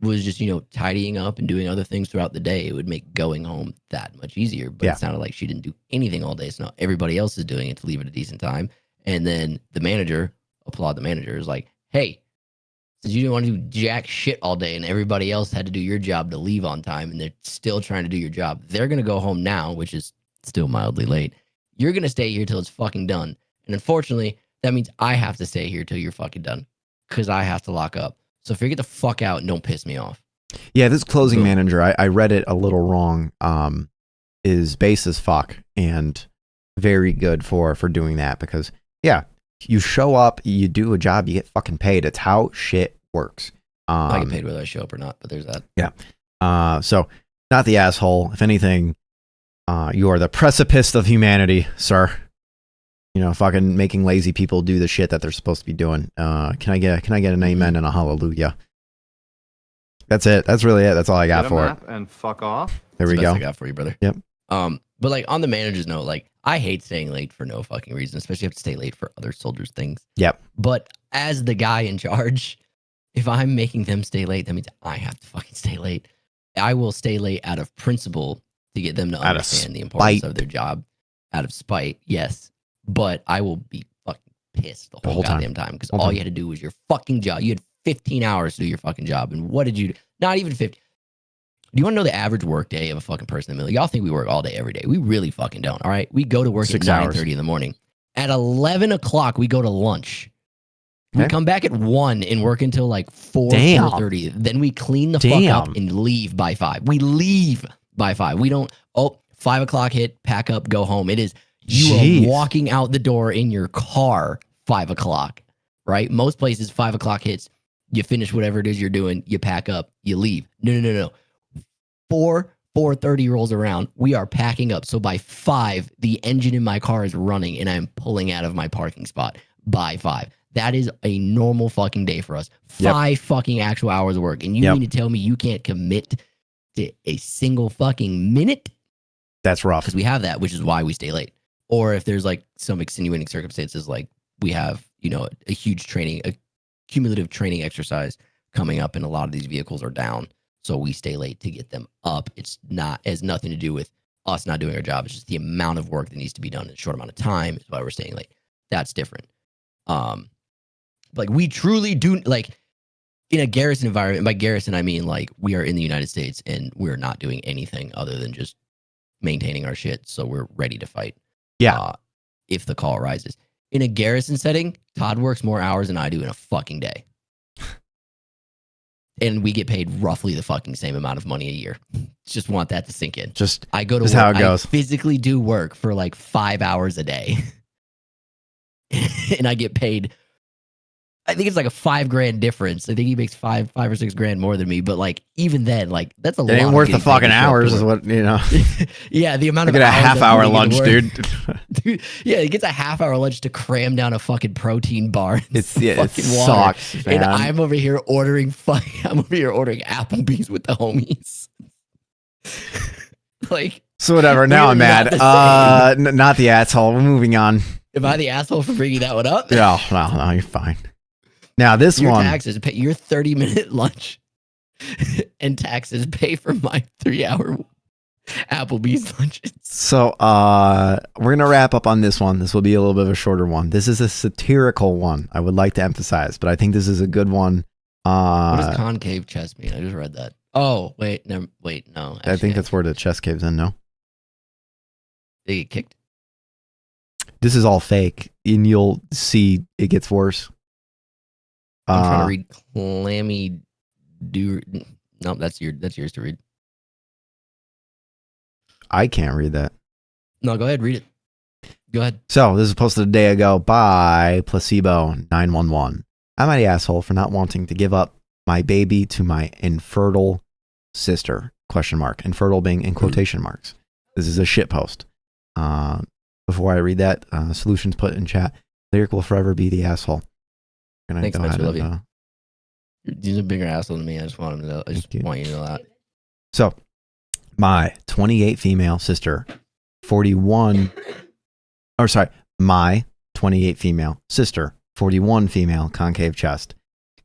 was just, tidying up and doing other things throughout the day, it would make going home that much easier. But it sounded like she didn't do anything all day. So now everybody else is doing it to leave at a decent time. And then the manager, applaud the manager, is like, hey, since you didn't want to do jack shit all day and everybody else had to do your job to leave on time and they're still trying to do your job, they're going to go home now, which is still mildly late. You're going to stay here till it's fucking done. And unfortunately, that means I have to stay here till you're fucking done because I have to lock up. So figure the fuck out and don't piss me off. Yeah, this closing manager, I read it a little wrong, is base as fuck and very good for doing that because, you show up, you do a job, you get fucking paid. It's how shit works. I get paid whether I show up or not, but there's that. Yeah. So, not the asshole. If anything, you are the precipice of humanity, sir. Fucking making lazy people do the shit that they're supposed to be doing. Can I get an amen and a hallelujah? That's it. That's really it. That's all I got for it. And fuck off. There we go. That's what I got for you, brother. Yep. But like on the manager's note, like I hate staying late for no fucking reason, especially if I have to stay late for other soldiers' things. Yep. But as the guy in charge, if I'm making them stay late, that means I have to fucking stay late. I will stay late out of principle to get them to understand the importance of their job. Out of spite, yes. But I will be fucking pissed the whole goddamn time because all you had to do was your fucking job. You had 15 hours to do your fucking job. And what did you do? Not even 50. Do you want to know the average work day of a fucking person in the middle? Y'all think we work all day every day. We really fucking don't, all right? We go to work at 9:30 in the morning. At 11 o'clock, we go to lunch. We come back at 1 and work until like 4:30. Then we clean the fuck up and leave by 5. We leave by 5. We don't, 5 o'clock hit, pack up, go home. It is, you are walking out the door in your car 5 o'clock, right? Most places, 5 o'clock hits, you finish whatever it is you're doing, you pack up, you leave. No. 4:30 rolls around, we are packing up. So by 5, the engine in my car is running and I'm pulling out of my parking spot by 5. That is a normal fucking day for us. 5 fucking actual hours of work. And you mean to tell me you can't commit to a single fucking minute? That's rough. Because we have that, which is why we stay late. Or if there's like some extenuating circumstances, like we have, a huge a cumulative training exercise coming up, and a lot of these vehicles are down. So we stay late to get them up. It has nothing to do with us not doing our job. It's just the amount of work that needs to be done in a short amount of time is why we're staying late. That's different. Like we truly do, like in a garrison environment. By garrison, I mean like we are in the United States and we're not doing anything other than just maintaining our shit. So we're ready to fight. Yeah. If the call arises. In a garrison setting, Todd works more hours than I do in a fucking day. And we get paid roughly the fucking same amount of money a year. Just want that to sink in. I go to work, how it goes. I physically do work for like 5 hours a day. And I get paid, I think it's like a $5,000 difference. I think he makes $5 or $6,000 more than me. But like, even then, like that's a lot. It ain't worth the fucking hours is what, Yeah, the amount of get a half-hour lunch, dude. Dude. Yeah, he gets a half-hour lunch to cram down a fucking protein bar. It sucks, man. And I'm over here ordering Applebee's with the homies. Like, so whatever. Now I'm mad. Not the asshole. We're moving on. Am I the asshole for bringing that one up? No, you're fine. Now this your one, taxes pay your 30-minute lunch, and taxes pay for my 3-hour Applebee's lunches. So we're gonna wrap up on this one. This will be a little bit of a shorter one. This is a satirical one. I would like to emphasize, but I think this is a good one. What does concave chest mean? I just read that. Oh wait, no. Actually, I think that's where the chest caves in. No, they get kicked. This is all fake, and you'll see it gets worse. I'm trying to read clammy. No, that's yours to read. I can't read that. No, go ahead, read it. Go ahead. So this is posted a day ago by Placebo911. Am I the asshole for not wanting to give up my baby to my infertile sister? ? Infertile being in quotation marks. This is a shit post. Before I read that, solutions put in chat. Lyric will forever be the asshole. Thanks, Mitch. I love you. He's a bigger asshole than me. I just want him to know. I just want you to know that. So, my 28 female sister, 41. Or sorry, my 28 female sister, 41 female concave chest,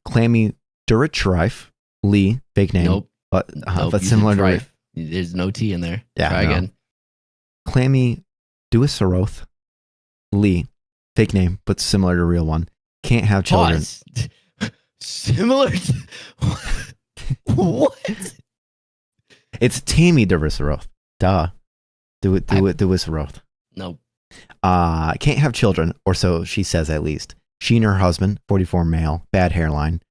clammy Durichrife Lee, fake name. Nope. But similar to. There's no T in there. Yeah. Try again. Clammy Duisaroth Lee, fake name, but similar to real one. Can't have children. Pause. Similar to what? It's Tammy Duisaroth. Duh. Duisaroth. Nope. Can't have children, or so she says at least. She and her husband, 44 male, bad hairline,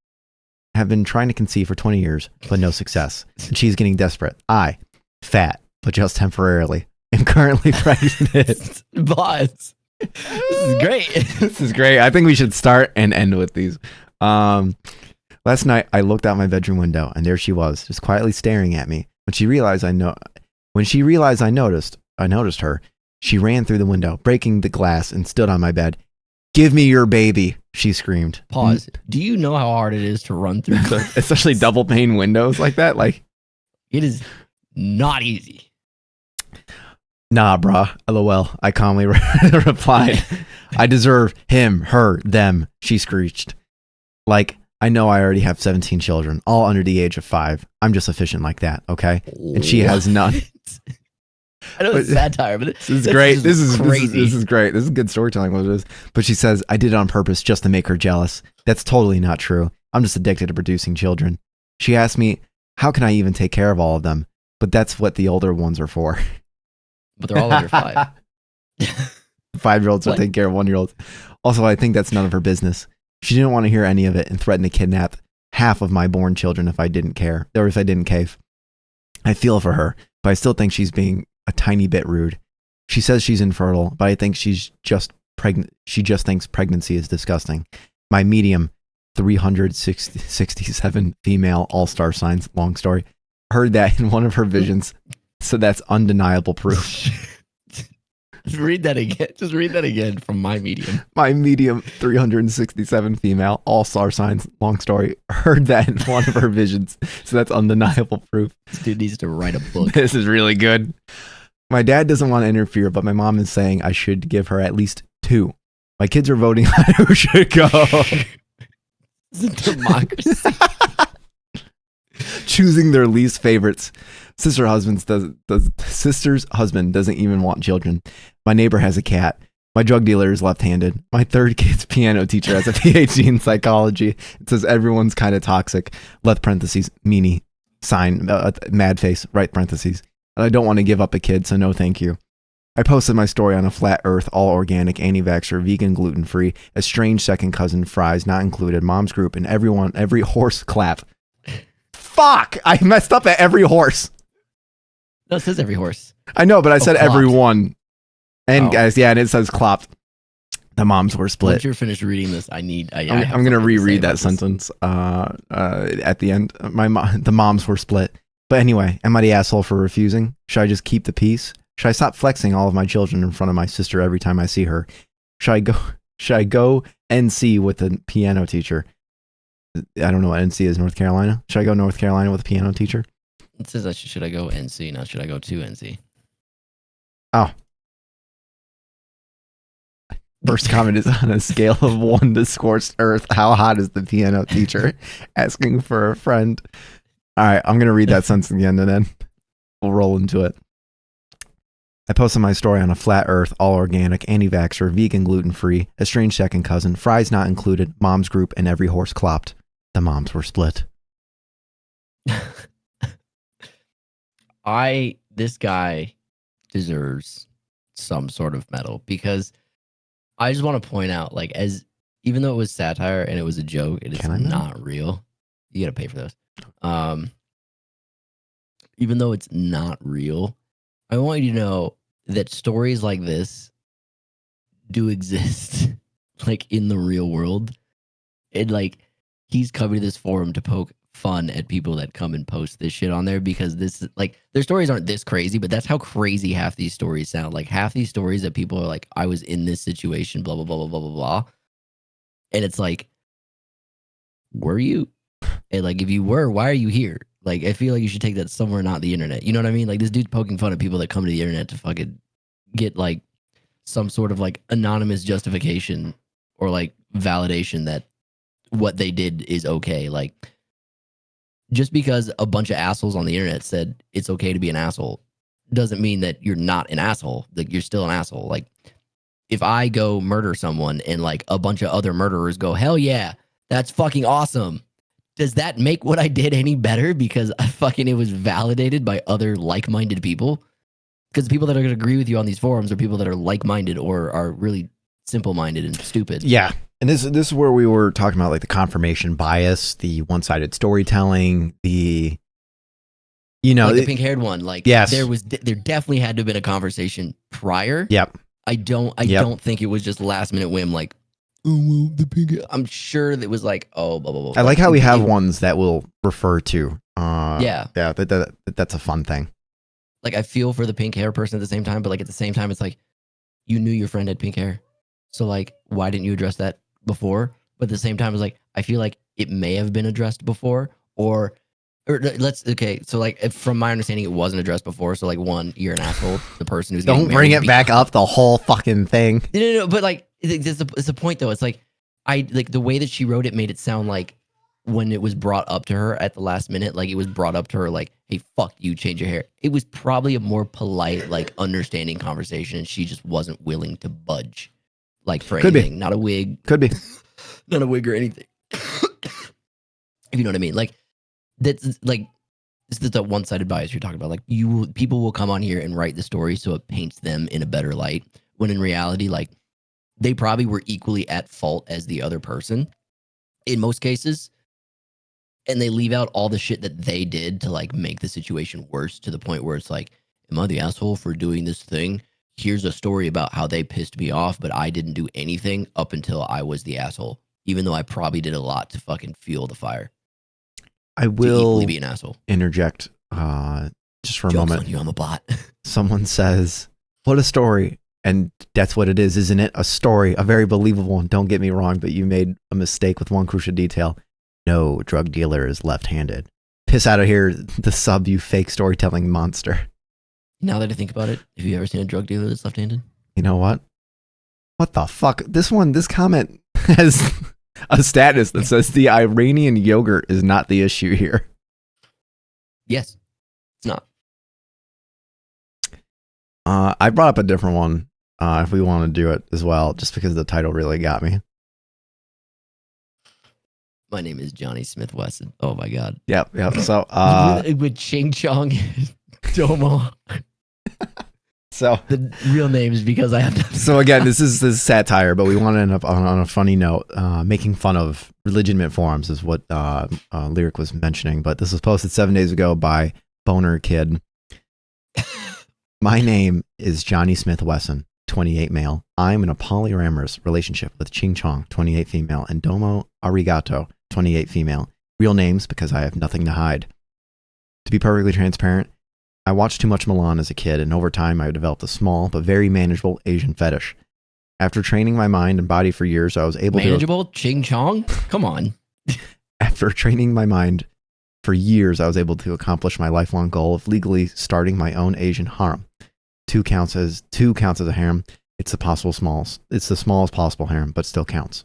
have been trying to conceive for 20 years, but no success. And she's getting desperate. I, fat, but just temporarily, am currently pregnant. Boss. This is great. This is great. I think we should start and end with these. Last night I looked out my bedroom window and there she was, just quietly staring at me. When she realized I noticed her, she ran through the window, breaking the glass, and stood on my bed. "Give me your baby," she screamed. Pause. Do you know how hard it is to run through especially double pane windows like that? Like, it is not easy. Nah, bruh. LOL. I calmly replied. "I deserve him, her, them," she screeched. Like, I know I already have 17 children, all under the age of 5. I'm just efficient like that, okay? And she has none. I know it's satire, but this is great. This is crazy. This is great. This is good storytelling. What it is. But she says, "I did it on purpose just to make her jealous. That's totally not true. I'm just addicted to producing children." She asked me, "How can I even take care of all of them?" But that's what the older ones are for. But they're all under 5. 5-year-olds will take care of 1-year-olds. Also, I think that's none of her business. She didn't want to hear any of it and threatened to kidnap half of my born children if I didn't care, or if I didn't cave. I feel for her, but I still think she's being a tiny bit rude. She says she's infertile, but I think she's just pregnant. She just thinks pregnancy is disgusting. My medium, 367 female all-star signs, long story, heard that in one of her visions. So that's undeniable proof. Just read that again. Just read that again from my medium. My medium, 367 female, all star signs, long story. Heard that in one of her visions. So that's undeniable proof. This dude needs to write a book. This is really good. My dad doesn't want to interfere, but my mom is saying I should give her at least 2. My kids are voting on who should go. It's a democracy. Choosing their least favorites. Sister's husband doesn't even want children. My neighbor has a cat. My drug dealer is left-handed. My third kid's piano teacher has a PhD in psychology. It says everyone's kind of toxic. Left parentheses, meanie, sign, mad face, right parentheses. And I don't want to give up a kid, so no thank you. I posted my story on a flat earth, all organic, anti-vaxxer, vegan, gluten-free, estranged second cousin, fries not included, mom's group, and every horse clap. Fuck! I messed up at every horse. No, it says every horse. I know, but I said clopped. everyone. And Oh. guys, yeah, and it says clopped. The moms were split. Once you're finished reading this, I'm I'm gonna reread that sentence at the end. The moms were split. But anyway, am I the asshole for refusing? Should I just keep the peace? Should I stop flexing all of my children in front of my sister every time I see her? Should I go NC with the piano teacher? I don't know what NC is, North Carolina. Should I go North Carolina with a piano teacher? It says that should I go NC, not should I go to NC? Oh. First comment is on a scale of 1 to scorched earth. How hot is the piano teacher? Asking for a friend. All right, I'm going to read that sentence again and then we'll roll into it. I posted my story on a flat earth, all organic, anti-vaxxer, vegan, gluten-free, estranged second cousin, fries not included, mom's group, and every horse clopped. The moms were split. This guy deserves some sort of medal because I just want to point out, like, even though it was satire and it was a joke, it is not real. You got to pay for those. Even though it's not real, I want you to know that stories like this do exist, like, in the real world. And, like, he's coming to this forum to poke fun at people that come and post this shit on there because this is, like, their stories aren't this crazy, but that's how crazy half these stories sound. Like, half these stories that people are like, I was in this situation, blah, blah, blah, blah, blah, blah, blah. And it's like, were you? And, like, if you were, why are you here? Like, I feel like you should take that somewhere, not the internet. You know what I mean? Like, this dude's poking fun at people that come to the internet to fucking get, like, some sort of, like, anonymous justification or, like, validation that what they did is okay. Like, just because a bunch of assholes on the internet said it's okay to be an asshole doesn't mean that you're not an asshole. Like, you're still an asshole. Like, if I go murder someone and, like, a bunch of other murderers go, hell yeah, that's fucking awesome. Does that make what I did any better because it was validated by other like-minded people? Because the people that are going to agree with you on these forums are people that are like-minded or are really simple-minded and stupid. Yeah. And this is where we were talking about, like, the confirmation bias, the one-sided storytelling, the, you know, like the pink-haired one. Like, yes. there definitely had to have been a conversation prior. Yep. I don't think it was just last-minute whim. Like, oh well, the pink. I'm sure that it was like, oh, blah blah blah. I like how we have ones that will refer to. Yeah. That's a fun thing. Like, I feel for the pink hair person at the same time, but, like, at the same time, it's like, you knew your friend had pink hair, so, like, why didn't you address that before? But at the same time, it's like, I feel like it may have been addressed before, or okay. So, like, from my understanding, it wasn't addressed before. So, like, one, you're an asshole. The person who's don't bring it back up the whole fucking thing. No. But, like, it's the point though. It's like the way that she wrote it made it sound like when it was brought up to her at the last minute, like, it was brought up to her like, hey, fuck you, change your hair. It was probably a more polite, like, understanding conversation, and she just wasn't willing to budge, like, for Could anything. be. Not a wig. Could be. Not a wig or anything. If you know what I mean. Like, that's like, this is the one-sided bias you're talking about. Like, people will come on here and write the story so it paints them in a better light, when in reality, like, they probably were equally at fault as the other person in most cases. And they leave out all the shit that they did to, like, make the situation worse, to the point where it's like, am I the asshole for doing this thing? Here's a story about how they pissed me off, but I didn't do anything up until I was the asshole, even though I probably did a lot to fucking fuel the fire. I will be an asshole. Interject just for a Joke's moment. on you, I'm a bot. Someone says, what a story. And that's what it is, isn't it? A story, a very believable one. Don't get me wrong, but you made a mistake with one crucial detail. No drug dealer is left-handed. Piss out of here, the sub, you fake storytelling monster. Now that I think about it, have you ever seen a drug dealer that's left-handed? You know what? What the fuck? This comment has a status that says the Iranian yogurt is not the issue here. Yes, it's not. I brought up a different one if we want to do it as well, just because the title really got me. My name is Johnny Smith Wesson. Oh my god. Yep. So with Ching Chong Domo. So the real name is because I have to. So again, this is satire, but we want to end up on a funny note. Making fun of legitimate forums is what Lyric was mentioning, but this was posted 7 days ago by Boner Kid. My name is Johnny Smith Wesson, 28 male. I'm in a polyamorous relationship with Ching Chong, 28 female, and Domo Arigato, 28 female. Real names because I have nothing to hide. To be perfectly transparent, I watched too much Milan as a kid, and over time I developed a small but very manageable Asian fetish. After training my mind and body for years, I was able Manageable? Ching Chong? Come on. After training my mind for years, I was able to accomplish my lifelong goal of legally starting my own Asian harem. Two counts as a harem. It's the smallest possible harem, but still counts.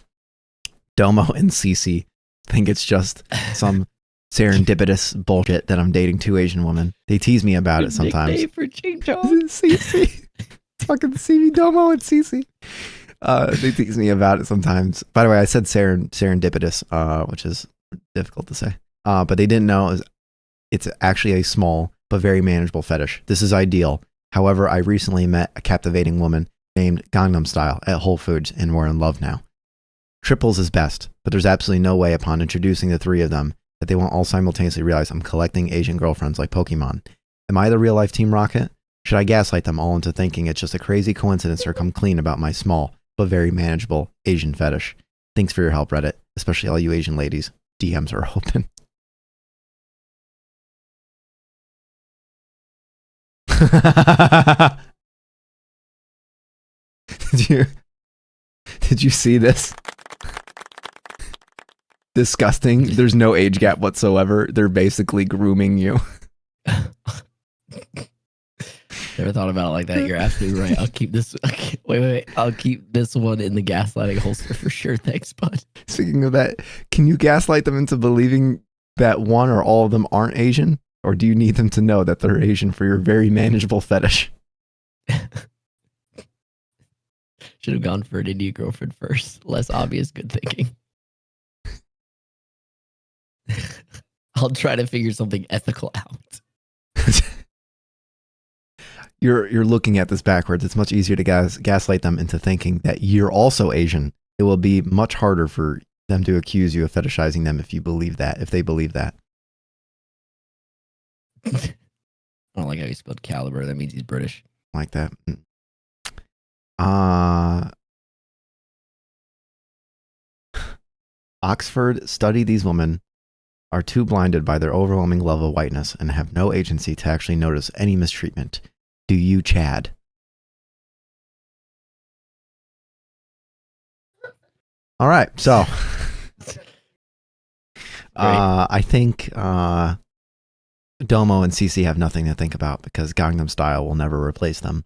Domo and Cece think it's just some serendipitous bullshit that I'm dating two Asian women. They tease me about it sometimes. Nickname for Ching Chong. Cece. Fucking CV Domo and Cece. They tease me about it sometimes. By the way, I said serendipitous, which is difficult to say. But they didn't know it's actually a small but very manageable fetish. This is ideal. However, I recently met a captivating woman named Gangnam Style at Whole Foods, and we're in love now. Triples is best, but there's absolutely no way upon introducing the three of them that they won't all simultaneously realize I'm collecting Asian girlfriends like Pokemon. Am I the real life Team Rocket? Should I gaslight them all into thinking it's just a crazy coincidence or come clean about my small but very manageable Asian fetish? Thanks for your help, Reddit, especially all you Asian ladies. DMs are open. Did you see this? Disgusting. There's no age gap whatsoever. They're basically grooming you. Never thought about it like that. You're absolutely right. I'll keep this. Wait. I'll keep this one in the gaslighting holster for sure. Thanks, bud. Speaking of that, can you gaslight them into believing that one or all of them aren't Asian? Or do you need them to know that they're Asian for your very manageable fetish? Should have gone for an Indian girlfriend first. Less obvious good thinking. I'll try to figure something ethical out. You're looking at this backwards. It's much easier to gaslight them into thinking that you're also Asian. It will be much harder for them to accuse you of fetishizing them if they believe that. I don't like how you spelled caliber. That means he's British. Like that. Oxford study these women are too blinded by their overwhelming love of whiteness and have no agency to actually notice any mistreatment. Do you, Chad? All right, so I think Domo and Cece have nothing to think about because Gangnam Style will never replace them.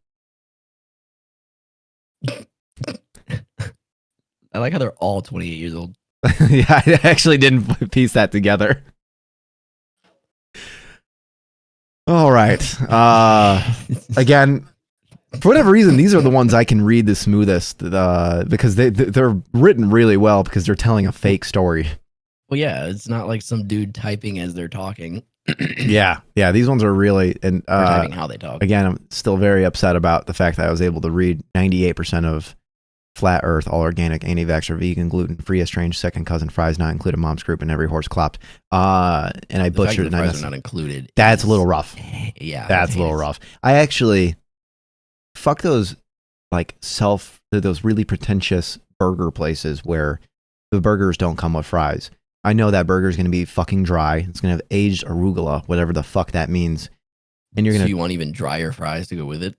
I like how they're all 28 years old. Yeah, I actually didn't piece that together. All right. Again, for whatever reason, these are the ones I can read the smoothest because they're written really well because they're telling a fake story. Well, yeah, it's not like some dude typing as they're talking. Yeah, these ones are really and typing how they talk. Again, I'm still very upset about the fact that I was able to read 98% of Flat Earth, all organic, anti-vaxxer, vegan, gluten-free, estranged, second cousin, fries not included, mom's group, and every horse clopped. And I butchered it. Fries are not included. That's a little rough. Yeah, that's a little rough. I actually fuck those those really pretentious burger places where the burgers don't come with fries. I know that burger is going to be fucking dry. It's going to have aged arugula, whatever the fuck that means. And you're going to. So you want even drier fries to go with it?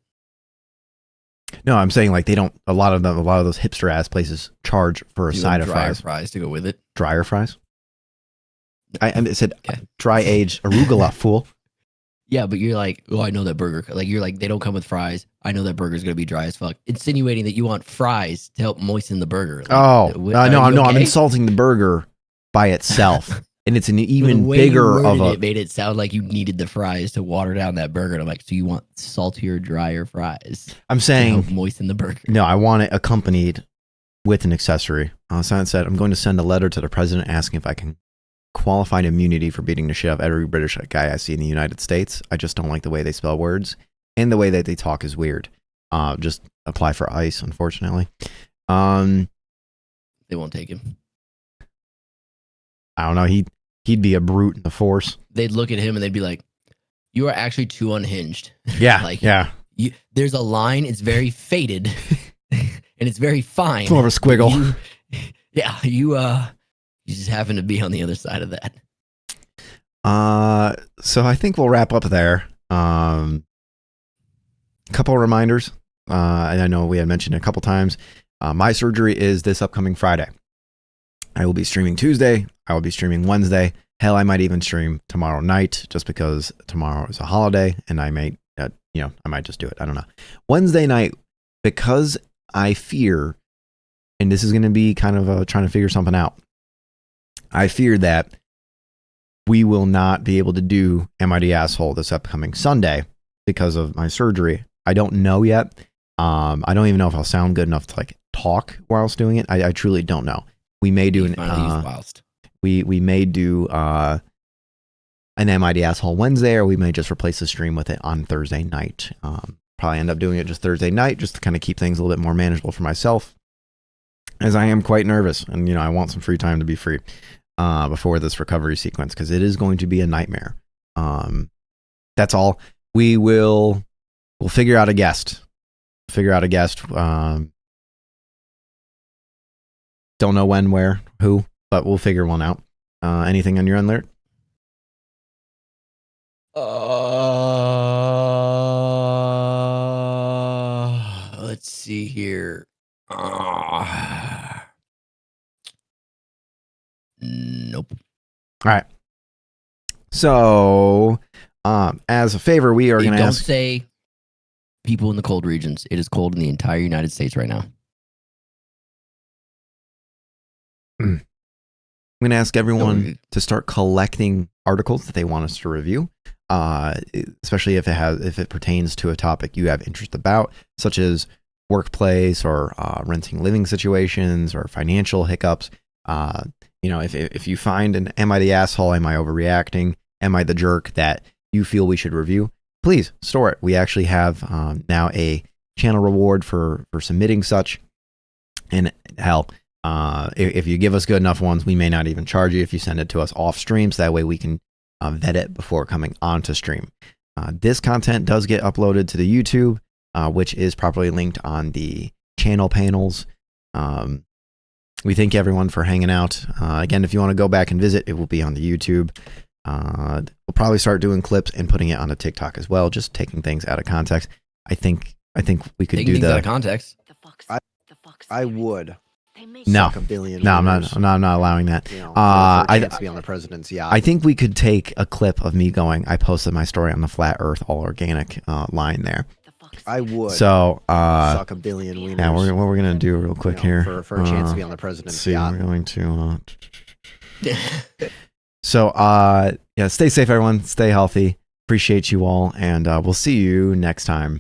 No, I'm saying like they don't. A lot of those hipster ass places charge for a Do side of dryer fries. to go with it. Dryer fries. I said Okay. dry aged arugula, fool. Yeah, but you're like, oh, I know that burger. Like you're like, they don't come with fries. I know that burger's gonna be dry as fuck. Insinuating that you want fries to help moisten the burger. Like, Oh are no, you I'm okay? insulting the burger by itself, and it's an Well, the even way you bigger of worded a. it made it sound like you needed the fries to water down that burger. And I'm like, so you want saltier, drier fries I'm to help saying moisten the burger? no. I want it accompanied with an accessory. Someone said I'm going to send a letter to the president asking if I can qualified immunity for beating the shit out of every British guy I see in the United States. I just don't like the way they spell words, and the way that they talk is weird. Just apply for ICE, unfortunately. They won't take him. I don't know. He'd be a brute in the force. They'd look at him and they'd be like, "You are actually too unhinged." Yeah, Like, yeah. There's a line. It's very faded, and it's very fine. It's more of a squiggle. You just happen to be on the other side of that. So I think we'll wrap up there. Couple reminders. And I know we had mentioned it a couple times. My surgery is this upcoming Friday. I will be streaming Tuesday. I will be streaming Wednesday. Hell, I might even stream tomorrow night just because tomorrow is a holiday and I may, I might just do it. I don't know. Wednesday night, because I fear, and this is going to be kind of trying to figure something out. I fear that we will not be able to do Am I the Asshole this upcoming Sunday because of my surgery. I don't know yet. I don't even know if I'll sound good enough to like talk whilst doing it. I truly don't know. We may do we may do an Am I the Asshole Wednesday, or we may just replace the stream with it on Thursday night. Probably end up doing it just Thursday night, just to kind of keep things a little bit more manageable for myself, as I am quite nervous, and I want some free time to be free before this recovery sequence, because it is going to be a nightmare. That's all. We'll figure out a guest. Don't know when, where, who, but we'll figure one out. Anything on your end, Laird? Let's see here. Nope. All right. So, as a favor, we are going to ask. Don't say people in the cold regions. It is cold in the entire United States right now. I'm going to ask everyone to start collecting articles that they want us to review, especially if it pertains to a topic you have interest about, such as workplace or renting living situations or financial hiccups. If you find an Am I the Asshole, am I overreacting, am I the jerk that you feel we should review, please store it. We actually have now a channel reward for submitting such. And hell, if you give us good enough ones, we may not even charge you if you send it to us off stream, so that way we can vet it before coming onto stream. This content does get uploaded to the YouTube, which is properly linked on the channel panels. We thank everyone for hanging out. Again, if you want to go back and visit, it will be on the YouTube. We'll probably start doing clips and putting it on a TikTok as well, just taking things out of context. I think we could do out of context. I would. No, A billion no, winners, I'm not allowing that. for a chance to be on the president's yacht. I think we could take a clip of me going, I posted my story on the Flat Earth All Organic line there. I would. So, suck a billion wieners. yeah, what we're going to do real quick here. For a chance to be on the president's see, yacht. we're going to... So, yeah, stay safe, everyone. Stay healthy. Appreciate you all, and we'll see you next time.